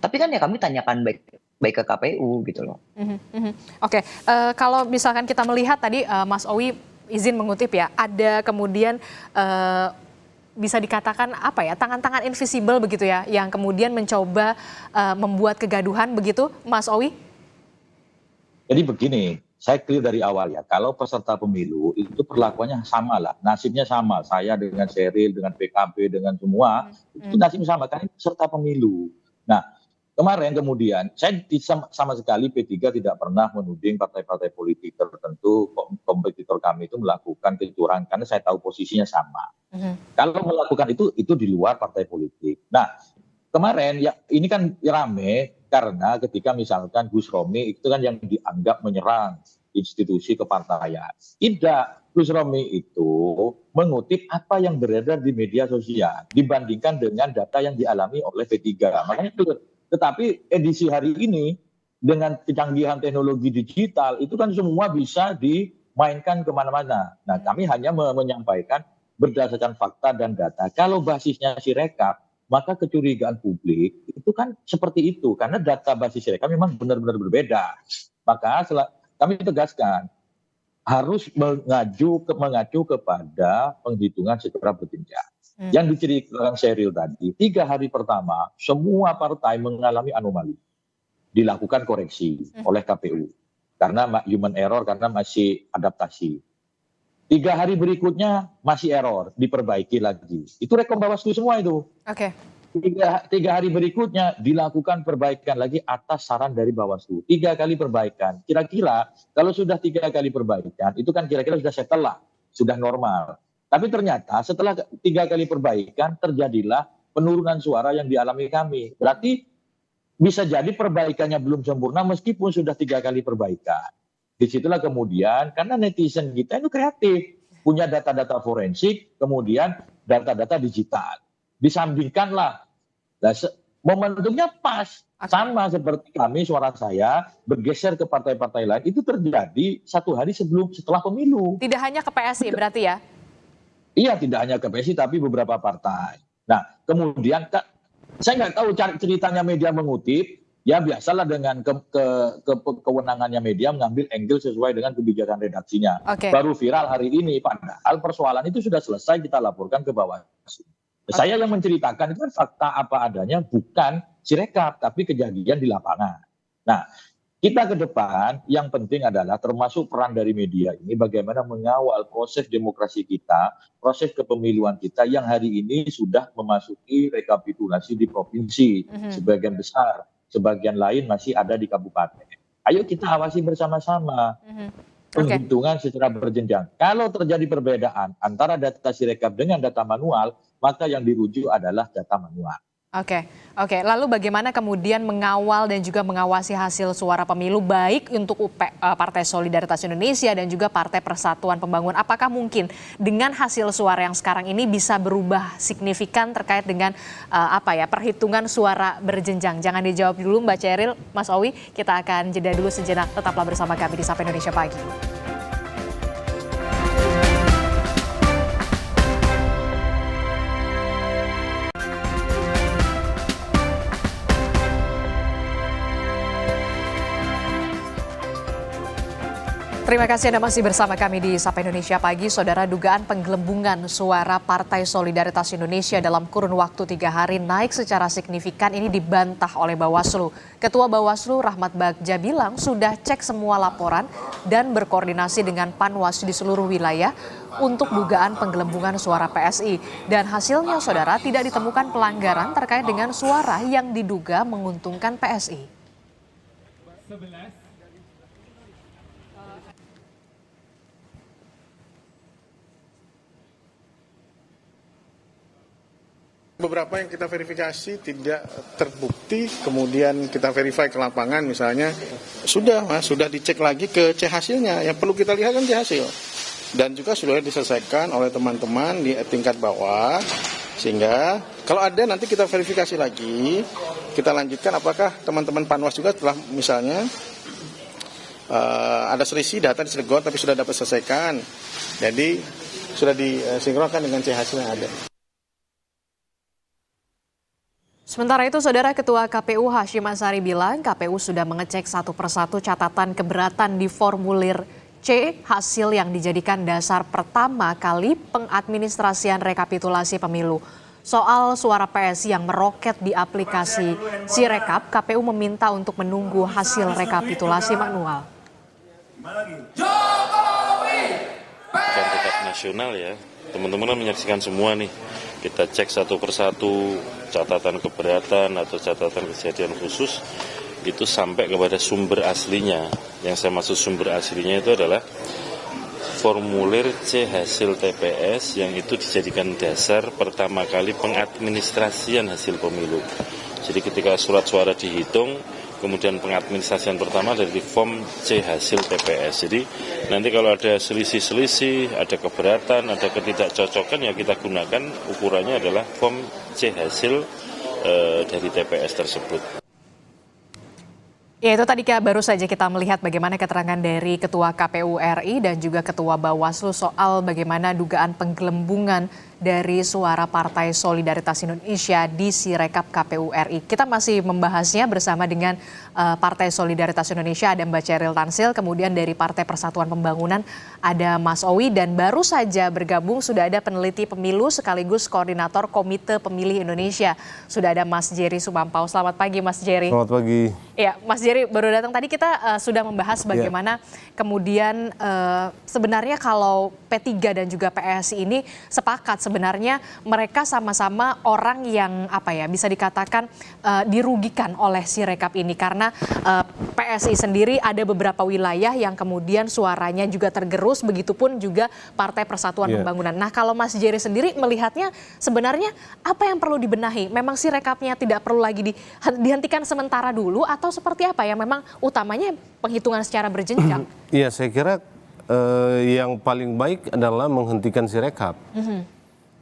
Tapi kan ya kami tanyakan baik ke KPU gitu loh. Oke, kalau misalkan kita melihat tadi Mas Owi izin mengutip ya, ada kemudian bisa dikatakan apa ya, tangan-tangan invisible begitu ya, yang kemudian mencoba membuat kegaduhan begitu, Mas Owi? Jadi begini, saya clear dari awal ya, kalau peserta pemilu itu perlakuannya sama lah, nasibnya sama, saya dengan Sheryl, dengan PKB, dengan semua, itu nasibnya sama, karena peserta pemilu. Nah, kemarin kemudian, saya sama sekali P3 tidak pernah menuding partai-partai politik tertentu, kompetitor kami itu melakukan kecurangan, karena saya tahu posisinya sama. Kalau melakukan itu di luar partai politik. Nah, kemarin ya ini kan rame karena ketika misalkan Gus Romi itu kan yang dianggap menyerang institusi kepartaian. Tidak, Gus Romi itu mengutip apa yang beredar di media sosial dibandingkan dengan data yang dialami oleh P3. Makanya itu, tetapi edisi hari ini dengan kecanggihan teknologi digital itu kan semua bisa dimainkan kemana-mana. Nah, kami hanya menyampaikan berdasarkan fakta dan data. Kalau basisnya Sirekap, maka kecurigaan publik itu kan seperti itu, karena data basis Sirekap memang benar-benar berbeda. Maka kami tegaskan harus mengacu kepada penghitungan secara berjenjang. Yang diceritakan Sheryl tadi, 3 hari pertama semua partai mengalami anomali, dilakukan koreksi oleh KPU karena human error, karena masih adaptasi. 3 hari berikutnya masih error, diperbaiki lagi. Itu rekom Bawaslu semua itu. Oke. 3 hari berikutnya dilakukan perbaikan lagi atas saran dari Bawaslu. 3 kali perbaikan. Kira-kira kalau sudah 3 kali perbaikan, itu kan kira-kira sudah settle lah, sudah normal. Tapi ternyata setelah 3 kali perbaikan terjadilah penurunan suara yang dialami kami. Berarti bisa jadi perbaikannya belum sempurna meskipun sudah 3 kali perbaikan. Disitulah kemudian, karena netizen kita itu kreatif, punya data-data forensik, kemudian data-data digital. Disambingkanlah. Nah, momentumnya pas. Sama seperti kami, suara saya bergeser ke partai-partai lain, itu terjadi 1 hari setelah pemilu. Tidak hanya ke PSI berarti ya? Iya, tidak hanya ke PSI, tapi beberapa partai. Nah, kemudian, saya nggak tahu ceritanya media mengutip, ya biasalah dengan kewenangannya media mengambil angle sesuai dengan kebijakan redaksinya. Baru viral hari ini, padahal persoalan itu sudah selesai kita laporkan ke Bawaslu. Saya yang menceritakan itu kan fakta apa adanya, bukan Sirekap, tapi kejadian di lapangan. Nah, kita ke depan yang penting adalah termasuk peran dari media ini bagaimana mengawal proses demokrasi kita, proses kepemiluan kita yang hari ini sudah memasuki rekapitulasi di provinsi sebagian besar. Sebagian lain masih ada di kabupaten. Ayo kita awasi bersama-sama. Penghitungan secara berjenjang. Kalau terjadi perbedaan antara data Sirekap dengan data manual, maka yang dirujuk adalah data manual. Oke. Lalu bagaimana kemudian mengawal dan juga mengawasi hasil suara pemilu baik untuk Partai Solidaritas Indonesia dan juga Partai Persatuan Pembangunan? Apakah mungkin dengan hasil suara yang sekarang ini bisa berubah signifikan terkait dengan perhitungan suara berjenjang? Jangan dijawab dulu Mbak Sheryl, Mas Owi, kita akan jeda dulu sejenak. Tetaplah bersama kami di Sapa Indonesia Pagi. Terima kasih Anda masih bersama kami di Sapa Indonesia Pagi. Saudara, dugaan penggelembungan suara Partai Solidaritas Indonesia dalam kurun waktu 3 hari naik secara signifikan ini dibantah oleh Bawaslu. Ketua Bawaslu Rahmat Bagja bilang sudah cek semua laporan dan berkoordinasi dengan Panwas di seluruh wilayah untuk dugaan penggelembungan suara PSI. Dan hasilnya saudara tidak ditemukan pelanggaran terkait dengan suara yang diduga menguntungkan PSI. Beberapa yang kita verifikasi tidak terbukti, kemudian kita verify ke lapangan misalnya, sudah dicek lagi ke C hasilnya, yang perlu kita lihat kan C hasil. Dan juga sudah diselesaikan oleh teman-teman di tingkat bawah, sehingga kalau ada nanti kita verifikasi lagi, kita lanjutkan apakah teman-teman Panwas juga telah misalnya ada selisih data di Cilegon tapi sudah dapat selesaikan, jadi sudah disinkronkan dengan C hasil yang ada. Sementara itu, Saudara Ketua KPU Hasyim Asyari bilang KPU sudah mengecek satu persatu catatan keberatan di formulir C hasil yang dijadikan dasar pertama kali pengadministrasian rekapitulasi pemilu. Soal suara PSI yang meroket di aplikasi Sirekap, KPU meminta untuk menunggu hasil rekapitulasi manual. Kan tetap nasional ya, teman-teman menyaksikan semua nih. Kita cek satu persatu catatan keberatan atau catatan kejadian khusus itu sampai kepada sumber aslinya. Yang saya maksud sumber aslinya itu adalah formulir C hasil TPS yang itu dijadikan dasar pertama kali pengadministrasian hasil pemilu. Jadi ketika surat suara dihitung, kemudian pengadministrasian pertama dari form C hasil TPS. Jadi nanti kalau ada selisih-selisih, ada keberatan, ada ketidakcocokan, ya kita gunakan ukurannya adalah form C hasil dari TPS tersebut. Ya, itu tadi baru saja kita melihat bagaimana keterangan dari Ketua KPU RI dan juga Ketua Bawaslu soal bagaimana dugaan penggelembungan dari suara Partai Solidaritas Indonesia di Sirekap KPU RI. Kita masih membahasnya bersama dengan Partai Solidaritas Indonesia, ada Mbak Ceril Tansil, kemudian dari Partai Persatuan Pembangunan ada Mas Owi, dan baru saja bergabung sudah ada peneliti pemilu sekaligus koordinator Komite Pemilih Indonesia. Sudah ada Mas Jerry Sumampau. Selamat pagi Mas Jerry. Selamat pagi. Ya, Mas Jerry baru datang tadi, kita sudah membahas bagaimana kemudian sebenarnya kalau P3 dan juga PSI ini sepakat sebenarnya mereka sama-sama orang yang bisa dikatakan dirugikan oleh Sirekap ini, karena PSI sendiri ada beberapa wilayah yang kemudian suaranya juga tergerus, begitupun juga Partai Persatuan Pembangunan. Nah, kalau Mas Jerry sendiri melihatnya sebenarnya apa yang perlu dibenahi? Memang Sirekapnya tidak perlu lagi dihentikan sementara dulu, atau seperti apa ya, memang utamanya penghitungan secara berjenjang? Iya, saya kira yang paling baik adalah menghentikan Sirekap.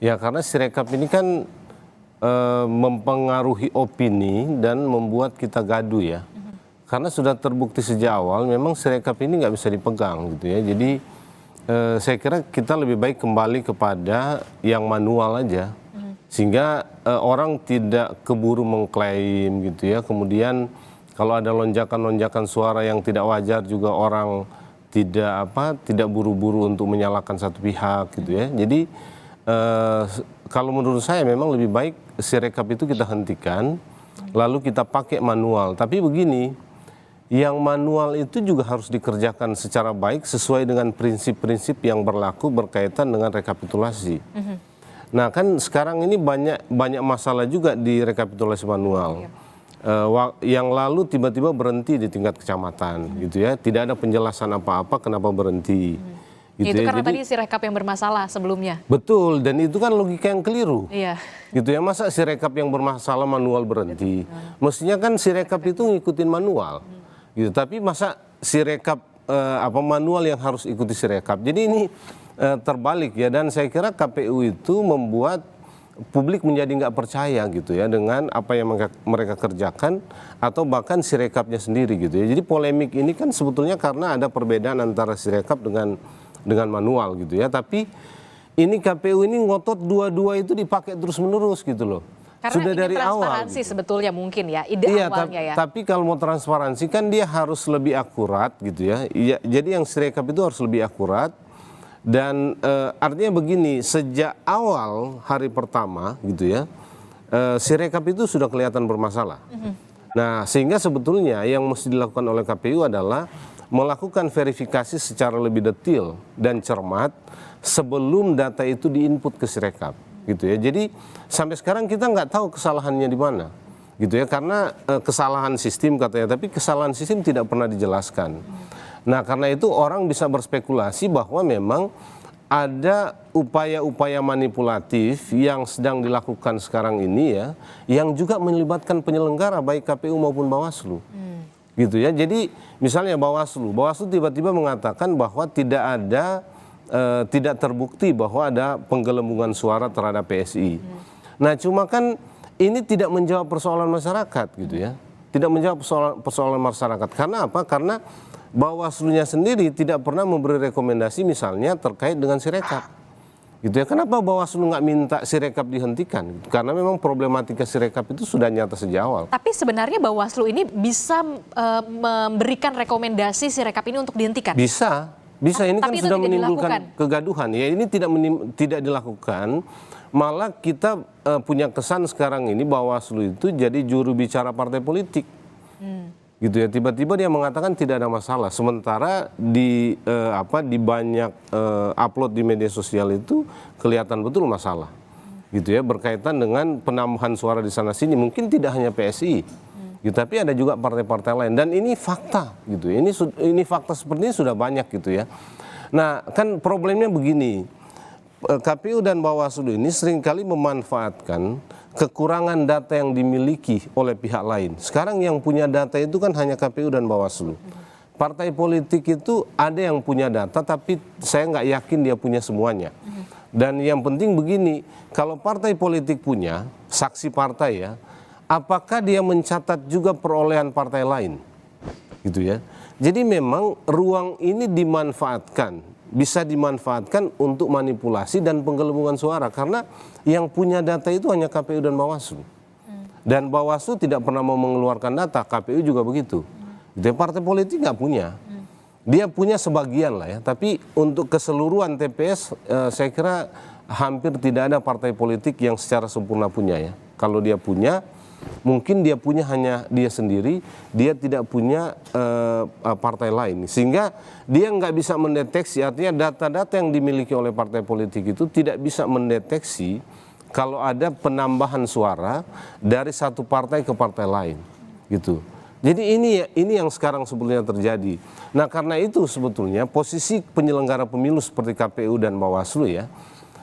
Ya, karena Sirekap ini kan mempengaruhi opini dan membuat kita gaduh ya. Karena sudah terbukti sejak awal memang Sirekap ini nggak bisa dipegang gitu ya. Jadi saya kira kita lebih baik kembali kepada yang manual aja. Sehingga orang tidak keburu mengklaim gitu ya. Kemudian kalau ada lonjakan-lonjakan suara yang tidak wajar juga orang tidak buru-buru untuk menyalahkan satu pihak gitu ya. Jadi kalau menurut saya memang lebih baik Sirekap itu kita hentikan, lalu kita pakai manual. Tapi begini, yang manual itu juga harus dikerjakan secara baik sesuai dengan prinsip-prinsip yang berlaku berkaitan dengan rekapitulasi. Nah, kan sekarang ini banyak masalah juga di rekapitulasi manual. Yang lalu tiba-tiba berhenti di tingkat kecamatan gitu ya, tidak ada penjelasan apa-apa kenapa berhenti. Gitu itu ya. karena tadi Sirekap yang bermasalah sebelumnya. Betul, dan itu kan logika yang keliru. Iya. Gitu ya, masa Sirekap yang bermasalah manual berhenti? Mestinya kan Sirekap itu ngikutin manual. Gitu, tapi masa Sirekap manual yang harus ikuti Sirekap. Jadi ini terbalik ya, dan saya kira KPU itu membuat publik menjadi nggak percaya gitu ya dengan apa yang mereka kerjakan, atau bahkan Sirekapnya sendiri gitu ya. Jadi polemik ini kan sebetulnya karena ada perbedaan antara Sirekap dengan manual gitu ya. Tapi ini KPU ini ngotot dua-dua itu dipakai terus-menerus gitu loh. Karena sudah dari awal. Transparansi gitu sebetulnya mungkin ya, ide awalnya ya. Tapi kalau mau transparansi kan dia harus lebih akurat gitu ya. Jadi yang Sirekap itu harus lebih akurat. Dan artinya begini, sejak awal hari pertama gitu ya, Sirekap itu sudah kelihatan bermasalah. Nah, sehingga sebetulnya yang mesti dilakukan oleh KPU adalah melakukan verifikasi secara lebih detail dan cermat sebelum data itu diinput ke Sirekap gitu ya. Jadi sampai sekarang kita nggak tahu kesalahannya di mana gitu ya, karena kesalahan sistem katanya, tapi kesalahan sistem tidak pernah dijelaskan. Nah, karena itu orang bisa berspekulasi bahwa memang ada upaya-upaya manipulatif yang sedang dilakukan sekarang ini ya, yang juga melibatkan penyelenggara baik KPU maupun Bawaslu. Gitu ya. Jadi misalnya Bawaslu tiba-tiba mengatakan bahwa tidak terbukti bahwa ada penggelembungan suara terhadap PSI. Nah, cuma kan ini tidak menjawab persoalan masyarakat gitu ya. Tidak menjawab persoalan masyarakat. Karena apa? Karena Bawaslu-nya sendiri tidak pernah memberi rekomendasi misalnya terkait dengan Sirekap. Gitu ya. Kenapa Bawaslu nggak minta Sirekap dihentikan? Karena memang problematika Sirekap itu sudah nyata sejak awal. Tapi sebenarnya Bawaslu ini bisa memberikan rekomendasi Sirekap ini untuk dihentikan? Bisa. Ini kan sudah menimbulkan kegaduhan. Ya, ini tidak dilakukan. Malah kita punya kesan sekarang ini Bawaslu itu jadi juru bicara partai politik. Gitu ya, tiba-tiba dia mengatakan tidak ada masalah, sementara di banyak upload di media sosial itu kelihatan betul masalah, gitu ya, berkaitan dengan penambahan suara di sana sini, mungkin tidak hanya PSI, gitu, tapi ada juga partai-partai lain, dan ini fakta, gitu, ini fakta seperti ini sudah banyak, gitu ya. Nah, kan problemnya begini, KPU dan Bawaslu ini seringkali memanfaatkan kekurangan data yang dimiliki oleh pihak lain. Sekarang yang punya data itu kan hanya KPU dan Bawaslu. Partai politik itu ada yang punya data, tapi saya nggak yakin dia punya semuanya. Dan yang penting begini, kalau partai politik punya, saksi partai ya, apakah dia mencatat juga perolehan partai lain? Gitu ya. Jadi memang ruang ini dimanfaatkan. Bisa dimanfaatkan untuk manipulasi dan penggelembungan suara karena yang punya data itu hanya KPU dan Bawaslu. Dan Bawaslu tidak pernah mau mengeluarkan data, KPU juga begitu. Jadi partai politik nggak punya. Dia punya sebagian lah ya, tapi untuk keseluruhan TPS saya kira hampir tidak ada partai politik yang secara sempurna punya ya. Kalau dia punya, mungkin dia punya hanya dia sendiri, dia tidak punya partai lain. Sehingga dia nggak bisa mendeteksi, artinya data-data yang dimiliki oleh partai politik itu tidak bisa mendeteksi kalau ada penambahan suara dari satu partai ke partai lain. Gitu. Jadi ini yang sekarang sebetulnya terjadi. Nah, karena itu sebetulnya posisi penyelenggara pemilu seperti KPU dan Bawaslu ya,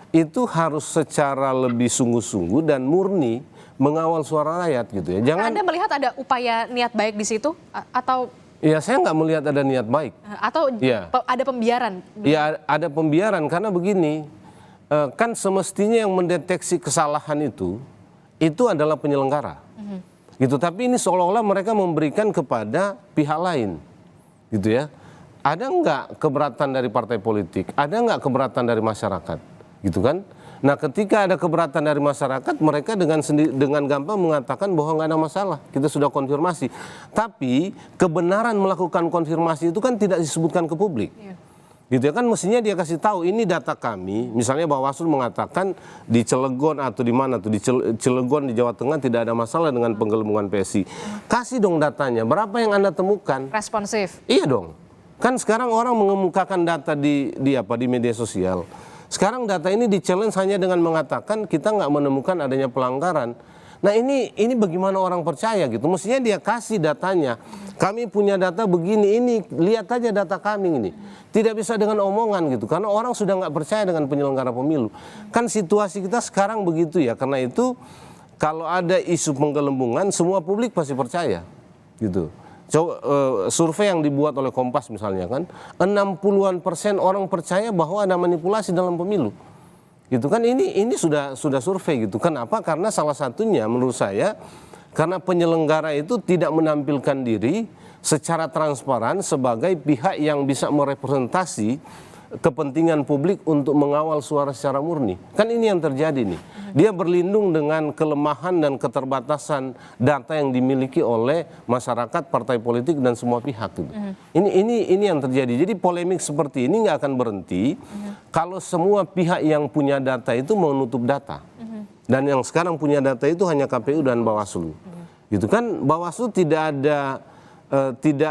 itu harus secara lebih sungguh-sungguh dan murni mengawal suara rakyat gitu ya. Jangan. Anda melihat ada upaya niat baik di situ atau? Ya, saya nggak melihat ada niat baik. Atau ya, ada pembiaran? Ya, ada pembiaran karena begini, kan semestinya yang mendeteksi kesalahan itu adalah penyelenggara. Gitu. Tapi ini seolah-olah mereka memberikan kepada pihak lain, gitu ya. Ada nggak keberatan dari partai politik? Ada nggak keberatan dari masyarakat? Gitu kan? Nah, ketika ada keberatan dari masyarakat, mereka dengan gampang mengatakan bahwa nggak ada masalah, kita sudah konfirmasi. Tapi kebenaran melakukan konfirmasi itu kan tidak disebutkan ke publik. Gitu ya, kan mestinya dia kasih tahu ini data kami, misalnya Bawaslu mengatakan di Cilegon atau di mana tuh, di Cilegon di Jawa Tengah tidak ada masalah dengan penggelembungan PSI. Kasih dong datanya, berapa yang Anda temukan? Responsif. Iya dong. Kan sekarang orang mengemukakan data di media sosial. Sekarang data ini di-challenge hanya dengan mengatakan kita nggak menemukan adanya pelanggaran. Nah, ini bagaimana orang percaya gitu. Mestinya dia kasih datanya. Kami punya data begini, ini lihat aja data kami ini. Tidak bisa dengan omongan gitu. Karena orang sudah nggak percaya dengan penyelenggara pemilu. Kan situasi kita sekarang begitu ya. Karena itu kalau ada isu penggelembungan, semua publik pasti percaya gitu. Survei yang dibuat oleh Kompas misalnya kan 60% orang percaya bahwa ada manipulasi dalam pemilu, gitu kan. Ini sudah survei gitu. Kenapa? Karena salah satunya menurut saya karena penyelenggara itu tidak menampilkan diri secara transparan sebagai pihak yang bisa merepresentasi kepentingan publik untuk mengawal suara secara murni. Kan ini yang terjadi nih. Dia berlindung dengan kelemahan dan keterbatasan data yang dimiliki oleh masyarakat, partai politik dan semua pihak gitu. Ini yang terjadi. Jadi polemik seperti ini nggak akan berhenti kalau semua pihak yang punya data itu menutup data. Dan yang sekarang punya data itu hanya KPU dan Bawaslu. Gitu kan, Bawaslu tidak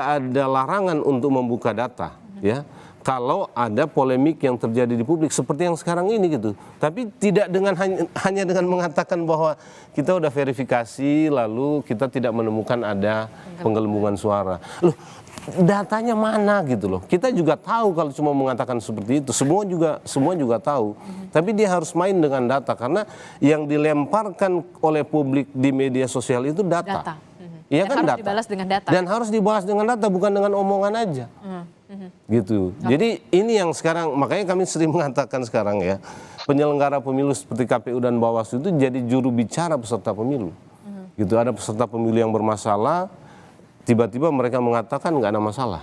ada larangan untuk membuka data, ya. kalau ada polemik yang terjadi di publik seperti yang sekarang ini gitu. Tapi tidak dengan hanya dengan mengatakan bahwa kita udah verifikasi lalu kita tidak menemukan ada penggelembungan suara. Loh, datanya mana gitu loh. Kita juga tahu kalau cuma mengatakan seperti itu. Semua juga tahu. Tapi dia harus main dengan data karena yang dilemparkan oleh publik di media sosial itu data. Iya kan, data. Dibalas dengan data. Dan harus dibalas dengan data, bukan dengan omongan aja. Gitu. Jadi ini yang sekarang, makanya kami sering mengatakan sekarang ya, penyelenggara pemilu seperti KPU dan Bawaslu itu jadi juru bicara peserta pemilu. Gitu, ada peserta pemilu yang bermasalah, tiba-tiba mereka mengatakan nggak ada masalah.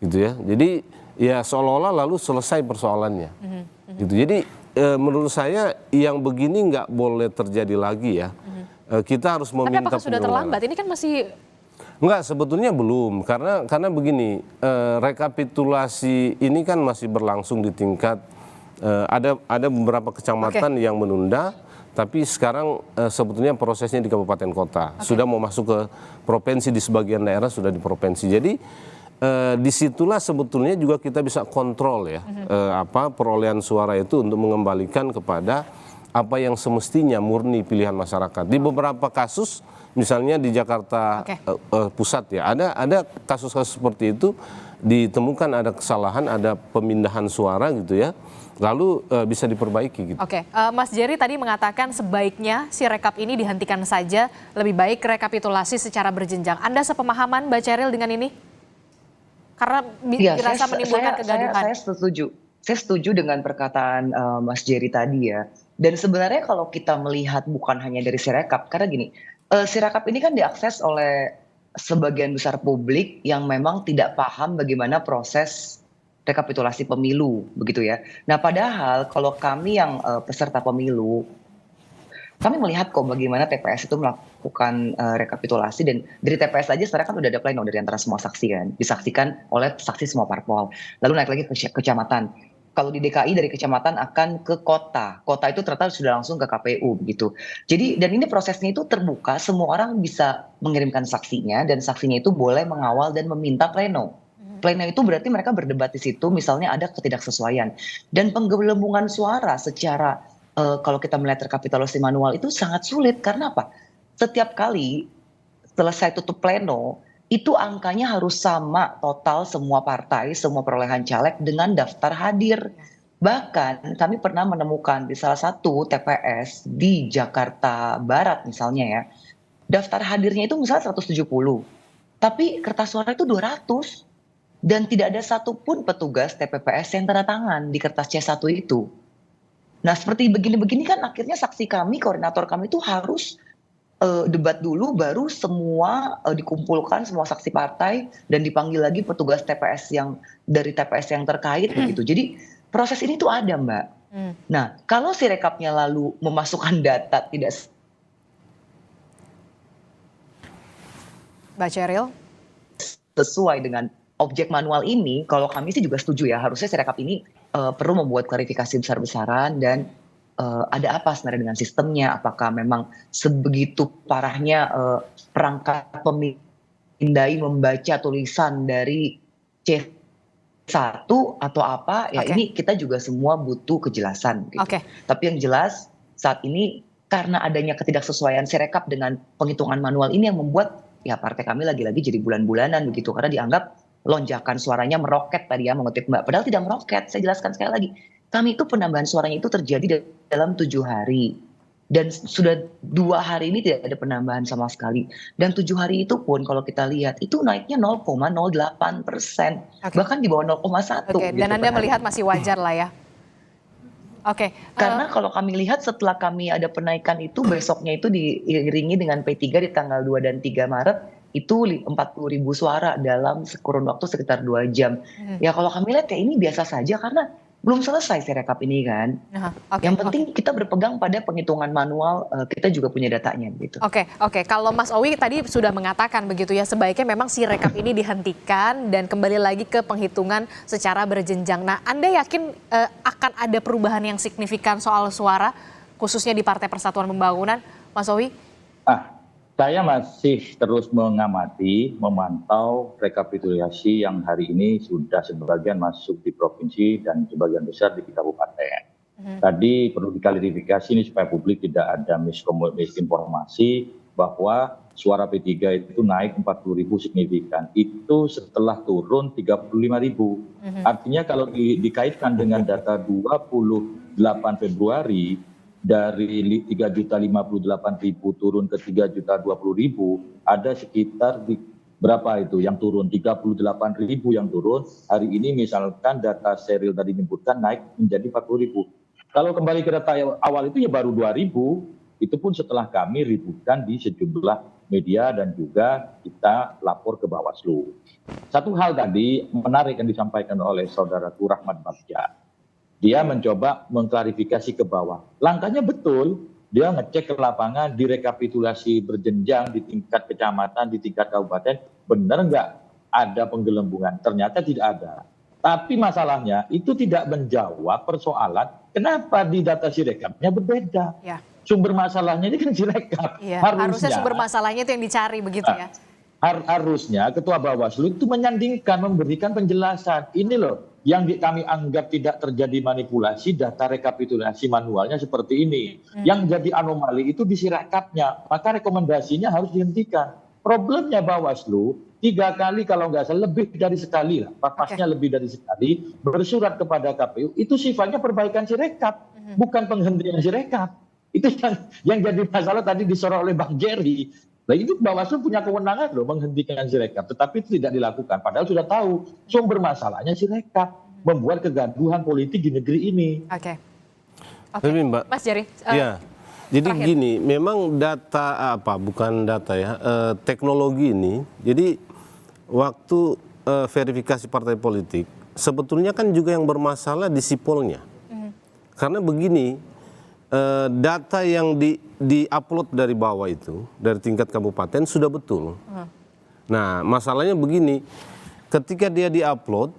Gitu ya. Jadi ya seolah-olah lalu selesai persoalannya. Gitu. Jadi menurut saya yang begini nggak boleh terjadi lagi ya. Kita harus meminta. Tapi apakah sudah terlambat? Ini kan masih... Enggak, sebetulnya belum. Karena begini, rekapitulasi ini kan masih berlangsung di tingkat, ada beberapa kecamatan yang menunda, tapi sekarang sebetulnya prosesnya di kabupaten kota. Sudah mau masuk ke provinsi, di sebagian daerah sudah di provinsi. Jadi disitulah sebetulnya juga kita bisa kontrol ya, perolehan suara itu untuk mengembalikan kepada apa yang semestinya murni pilihan masyarakat. Di beberapa kasus, misalnya di Jakarta Pusat ya, ada kasus-kasus seperti itu, ditemukan ada kesalahan, ada pemindahan suara gitu ya, lalu bisa diperbaiki gitu. Oke, Mas Jerry tadi mengatakan sebaiknya si rekap ini dihentikan saja, lebih baik rekapitulasi secara berjenjang. Anda sepemahaman Mbak Cheryl dengan ini? Karena dirasa menimbulkan kegaduhan. Saya setuju dengan perkataan Mas Jerry tadi ya. Dan sebenarnya kalau kita melihat bukan hanya dari Sirekap, karena gini, Sirekap ini kan diakses oleh sebagian besar publik yang memang tidak paham bagaimana proses rekapitulasi pemilu, begitu ya. Nah, padahal kalau kami yang peserta pemilu, kami melihat kok bagaimana TPS itu melakukan rekapitulasi, dan dari TPS aja sekarang kan udah ada pleno dari antara semua saksi kan, disaksikan oleh saksi semua parpol. Lalu naik lagi ke kecamatan. Kalau di DKI dari kecamatan akan ke kota. Kota itu ternyata sudah langsung ke KPU begitu. Jadi dan ini prosesnya itu terbuka, semua orang bisa mengirimkan saksinya dan saksinya itu boleh mengawal dan meminta pleno. Pleno itu berarti mereka berdebat di situ, misalnya ada ketidaksesuaian. Dan penggelembungan suara secara kalau kita melihat rekapitulasi manual itu sangat sulit karena apa? Setiap kali selesai tutup pleno itu angkanya harus sama total semua partai, semua perolehan caleg dengan daftar hadir. Bahkan kami pernah menemukan di salah satu TPS di Jakarta Barat misalnya ya, daftar hadirnya itu misalnya 170, tapi kertas suara itu 200. Dan tidak ada satupun petugas TPPS yang tanda tangan di kertas C1 itu. Nah seperti begini-begini kan akhirnya saksi kami, koordinator kami itu harus debat dulu, baru semua dikumpulkan semua saksi partai dan dipanggil lagi petugas TPS yang dari TPS yang terkait begitu. Jadi proses ini tuh ada Mbak. Nah kalau Sirekapnya lalu memasukkan data tidak Mbak Cheryl sesuai dengan objek manual ini, kalau kami sih juga setuju ya, harusnya Sirekap ini perlu membuat klarifikasi besar-besaran dan ada apa sebenarnya dengan sistemnya, apakah memang sebegitu parahnya perangkat pemindai membaca tulisan dari C1 atau apa, ya ini kita juga semua butuh kejelasan gitu. Tapi yang jelas saat ini karena adanya ketidaksesuaian Sirekap dengan penghitungan manual ini yang membuat ya partai kami lagi-lagi jadi bulan-bulanan begitu, karena dianggap lonjakan suaranya meroket tadi ya, mengutip Mbak, padahal tidak meroket. Saya jelaskan sekali lagi, kami itu penambahan suaranya itu terjadi dalam 7 hari. Dan sudah 2 hari ini tidak ada penambahan sama sekali. Dan 7 hari itu pun kalau kita lihat, itu naiknya 0,08%. Bahkan di bawah 0,1. Oke, dan Anda melihat masih wajar lah ya? Oke. Karena kalau kami lihat setelah kami ada penaikan itu, besoknya itu diiringi dengan P3 di tanggal 2 dan 3 Maret, itu 40.000 suara dalam kurun waktu sekitar 2 jam. Ya kalau kami lihat ya ini biasa saja karena belum selesai Sirekap ini kan. Yang penting kita berpegang pada penghitungan manual, kita juga punya datanya gitu. Oke. Kalau Mas Owi tadi sudah mengatakan begitu ya, sebaiknya memang Sirekap ini dihentikan dan kembali lagi ke penghitungan secara berjenjang. Nah, Anda yakin akan ada perubahan yang signifikan soal suara, khususnya di Partai Persatuan Pembangunan, Mas Owi? Saya masih terus mengamati, memantau rekapitulasi yang hari ini sudah sebagian masuk di provinsi dan sebagian besar di kabupaten. Tadi perlu diklarifikasi ini supaya publik tidak ada misinformasi bahwa suara P3 itu naik 40.000 signifikan. Itu setelah turun 35.000. Artinya kalau dikaitkan dengan data 28 Februari, dari 3.058.000 turun ke 3.020.000, ada sekitar berapa itu yang turun? 38.000 yang turun. Hari ini misalkan data Seril tadi menyebutkan naik menjadi 40.000. Kalau kembali ke data awal itu ya baru 2.000, itu pun setelah kami ributkan di sejumlah media dan juga kita lapor ke Bawaslu. Satu hal tadi menarik yang disampaikan oleh saudaraku Rahmat Bagja. Dia mencoba mengklarifikasi ke bawah. Langkahnya betul, dia ngecek ke lapangan, direkapitulasi berjenjang di tingkat kecamatan, di tingkat kabupaten, benar nggak ada penggelembungan? Ternyata tidak ada. Tapi masalahnya itu tidak menjawab persoalan kenapa di data Sirekapnya berbeda. Ya. Sumber masalahnya ini kan Sirekap. Ya, harusnya sumber masalahnya itu yang dicari begitu ya. Harusnya Ketua Bawaslu itu menyandingkan, memberikan penjelasan. Ini loh yang kami anggap tidak terjadi manipulasi, data rekapitulasi manualnya seperti ini. Yang jadi anomali itu di Sirekapnya, maka rekomendasinya harus dihentikan. Problemnya Bawaslu 3 kali kalau nggak salah lebih dari sekali lah, papasnya lebih dari sekali bersurat kepada KPU, itu sifatnya perbaikan Sirekap, bukan penghentian Sirekap. Itu yang jadi masalah tadi disorot oleh Bang Jerry. Nah itu Bawaslu punya kewenangan loh menghentikan Sirekap, tetapi itu tidak dilakukan. Padahal sudah tahu sumber masalahnya Sirekap, membuat kegaduhan politik di negeri ini. Oke. Tapi Mbak, Mas Jerry. Ya, jadi terakhir. Gini, memang data bukan data ya, teknologi ini. Jadi waktu verifikasi partai politik, sebetulnya kan juga yang bermasalah di sipolnya. Karena begini, data yang di-upload dari bawah itu, dari tingkat kabupaten sudah betul. Nah, masalahnya begini, ketika dia di-upload,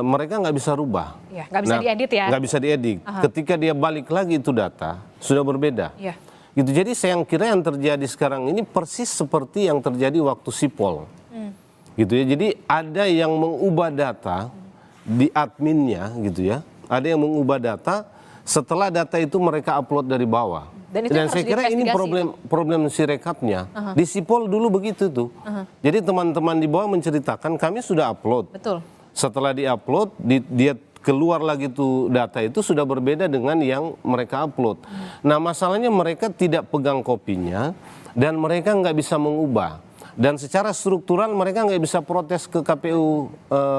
mereka nggak bisa rubah. Ya, nggak bisa diedit ya? Nggak bisa diedit. Ketika dia balik lagi itu data, sudah berbeda. Ya. Gitu. Jadi saya kira yang terjadi sekarang ini persis seperti yang terjadi waktu sipol. Gitu ya. Jadi ada yang mengubah data di adminnya, gitu ya. Ada yang mengubah data setelah data itu mereka upload dari bawah. Dan saya kira ini problem Sirekapnya. Di sipol dulu begitu tuh. Jadi teman-teman di bawah menceritakan kami sudah upload. Betul. Setelah di-upload, dia keluar lagi tuh data itu sudah berbeda dengan yang mereka upload. Nah masalahnya mereka tidak pegang kopinya dan mereka nggak bisa mengubah. Dan secara struktural mereka nggak bisa protes ke KPU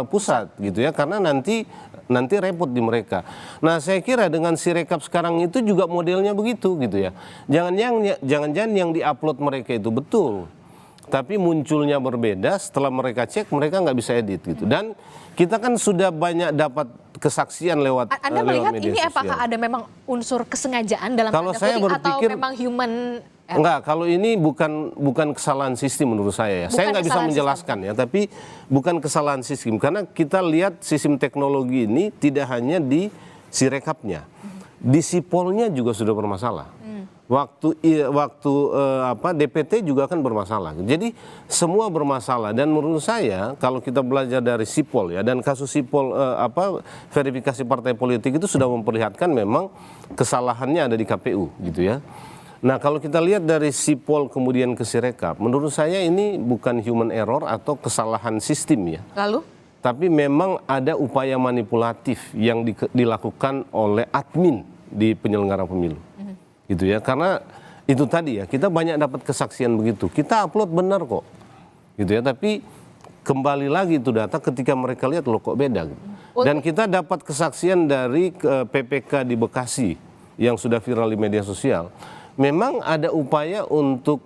pusat gitu ya, karena nanti repot di mereka. Nah saya kira dengan Sirekap sekarang itu juga modelnya begitu gitu ya. Jangan-jangan yang di-upload mereka itu betul, tapi munculnya berbeda. Setelah mereka cek, mereka nggak bisa edit gitu. Dan kita kan sudah banyak dapat kesaksian lewat Anda melihat media ini sosial. Apakah ada memang unsur kesengajaan dalam kalau saya berpikir, atau memang human? Enggak, kalau ini bukan kesalahan sistem menurut saya ya. Saya nggak bisa menjelaskan ya, tapi bukan kesalahan sistem. Karena kita lihat sistem teknologi ini tidak hanya di Sirekapnya, di sipolnya juga sudah bermasalah. Waktu DPT juga kan bermasalah. Jadi semua bermasalah dan menurut saya kalau kita belajar dari sipol ya, dan kasus sipol verifikasi partai politik itu sudah memperlihatkan memang kesalahannya ada di KPU gitu ya. Nah kalau kita lihat dari sipol kemudian ke Sirekap, menurut saya ini bukan human error atau kesalahan sistem ya. Lalu? Tapi memang ada upaya manipulatif yang dilakukan oleh admin di penyelenggara pemilu. Gitu ya, karena itu tadi ya, kita banyak dapat kesaksian begitu. Kita upload benar kok. Gitu ya, tapi kembali lagi itu data ketika mereka lihat loh kok beda gitu. Dan kita dapat kesaksian dari PPK di Bekasi yang sudah viral di media sosial. Memang ada upaya untuk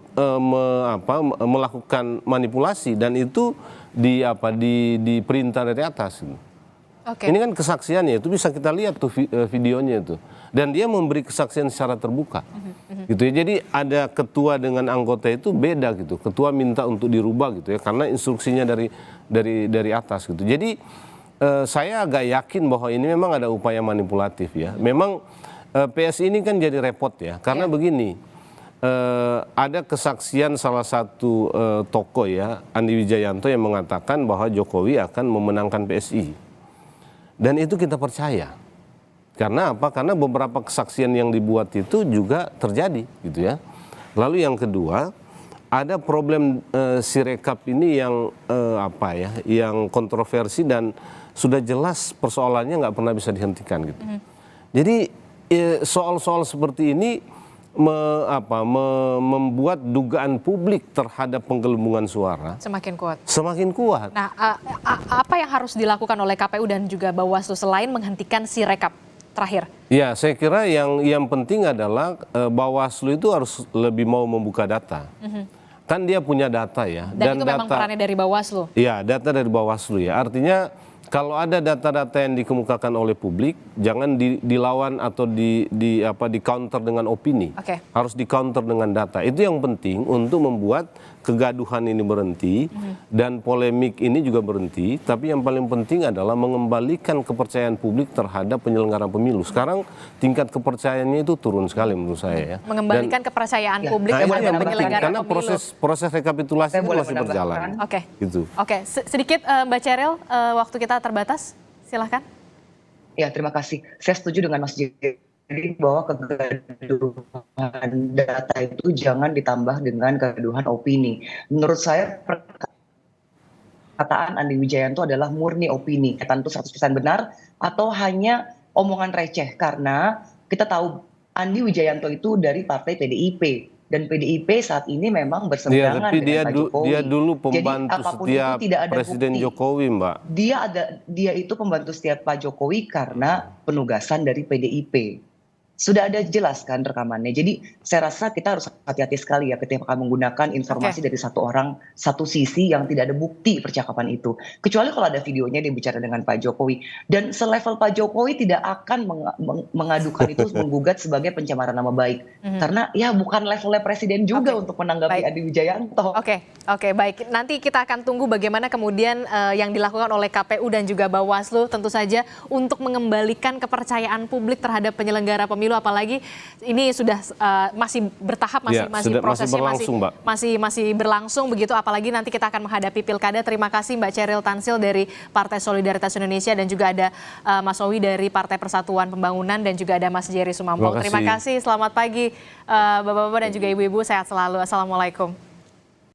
melakukan manipulasi dan itu diperintah dari atas. Ini kan kesaksiannya, itu bisa kita lihat tuh videonya itu. Dan dia memberi kesaksian secara terbuka. Gitu ya. Jadi ada ketua dengan anggota itu beda gitu. Ketua minta untuk dirubah gitu ya, karena instruksinya dari atas gitu. Jadi saya agak yakin bahwa ini memang ada upaya manipulatif ya. Memang PSI ini kan jadi repot ya, karena begini. ada kesaksian salah satu tokoh ya, Andi Wijayanto, yang mengatakan bahwa Jokowi akan memenangkan PSI. Dan itu kita percaya. Karena apa? Karena beberapa kesaksian yang dibuat itu juga terjadi gitu ya. Lalu yang kedua, ada problem Sirekap ini yang yang kontroversi dan sudah jelas persoalannya nggak pernah bisa dihentikan gitu. Jadi soal-soal seperti ini membuat dugaan publik terhadap penggelembungan suara semakin kuat. Semakin kuat. Nah, apa yang harus dilakukan oleh KPU dan juga Bawaslu selain menghentikan Sirekap? Terakhir. Ya, saya kira yang penting adalah Bawaslu itu harus lebih mau membuka data. Kan dia punya data ya. Dan itu memang perannya dari Bawaslu. Iya, data dari Bawaslu ya. Artinya kalau ada data-data yang dikemukakan oleh publik, jangan dilawan atau di counter dengan opini. Harus di counter dengan data. Itu yang penting untuk membuat kegaduhan ini berhenti dan polemik ini juga berhenti. Tapi yang paling penting adalah mengembalikan kepercayaan publik terhadap penyelenggara pemilu. Sekarang tingkat kepercayaannya itu turun sekali menurut saya ya. Mengembalikan kepercayaan publik terhadap penyelenggara karena pemilu. proses rekapitulasi itu masih berjalan. Gitu. Oke, sedikit Mbak Ceril, waktu kita terbatas, silahkan. Ya, terima kasih. Saya setuju dengan Mas Jerry bahwa kegaduhan data itu jangan ditambah dengan kegaduhan opini. Menurut saya perkataan Andi Wijayanto adalah murni opini. Tentu 100% benar atau hanya omongan receh, karena kita tahu Andi Wijayanto itu dari partai PDIP. Dan PDIP saat ini memang berseberangan dengan Pak Jokowi. Dia dulu pembantu setiap Presiden Jokowi, Mbak. Dia itu pembantu setiap Pak Jokowi karena penugasan dari PDIP. Sudah ada jelas kan rekamannya. Jadi saya rasa kita harus hati-hati sekali ya ketika menggunakan informasi dari satu orang, satu sisi yang tidak ada bukti percakapan itu. Kecuali kalau ada videonya dia bicara dengan Pak Jokowi. Dan selevel Pak Jokowi tidak akan mengadukan itu, menggugat sebagai pencemaran nama baik. Karena ya bukan levelnya presiden juga untuk menanggapi Andi Wijayanto. Oke, baik. Nanti kita akan tunggu bagaimana kemudian yang dilakukan oleh KPU dan juga Bawaslu tentu saja untuk mengembalikan kepercayaan publik terhadap penyelenggara pemilu. Apalagi ini sudah masih bertahap, masih prosesnya masih berlangsung begitu. Apalagi nanti kita akan menghadapi pilkada. Terima kasih Mbak Ceril Tansil dari Partai Solidaritas Indonesia dan juga ada Mas Owi dari Partai Persatuan Pembangunan dan juga ada Mas Jerry Sumampau. Terima kasih. Selamat pagi Bapak-bapak dan juga ibu-ibu. Sehat selalu. Assalamualaikum.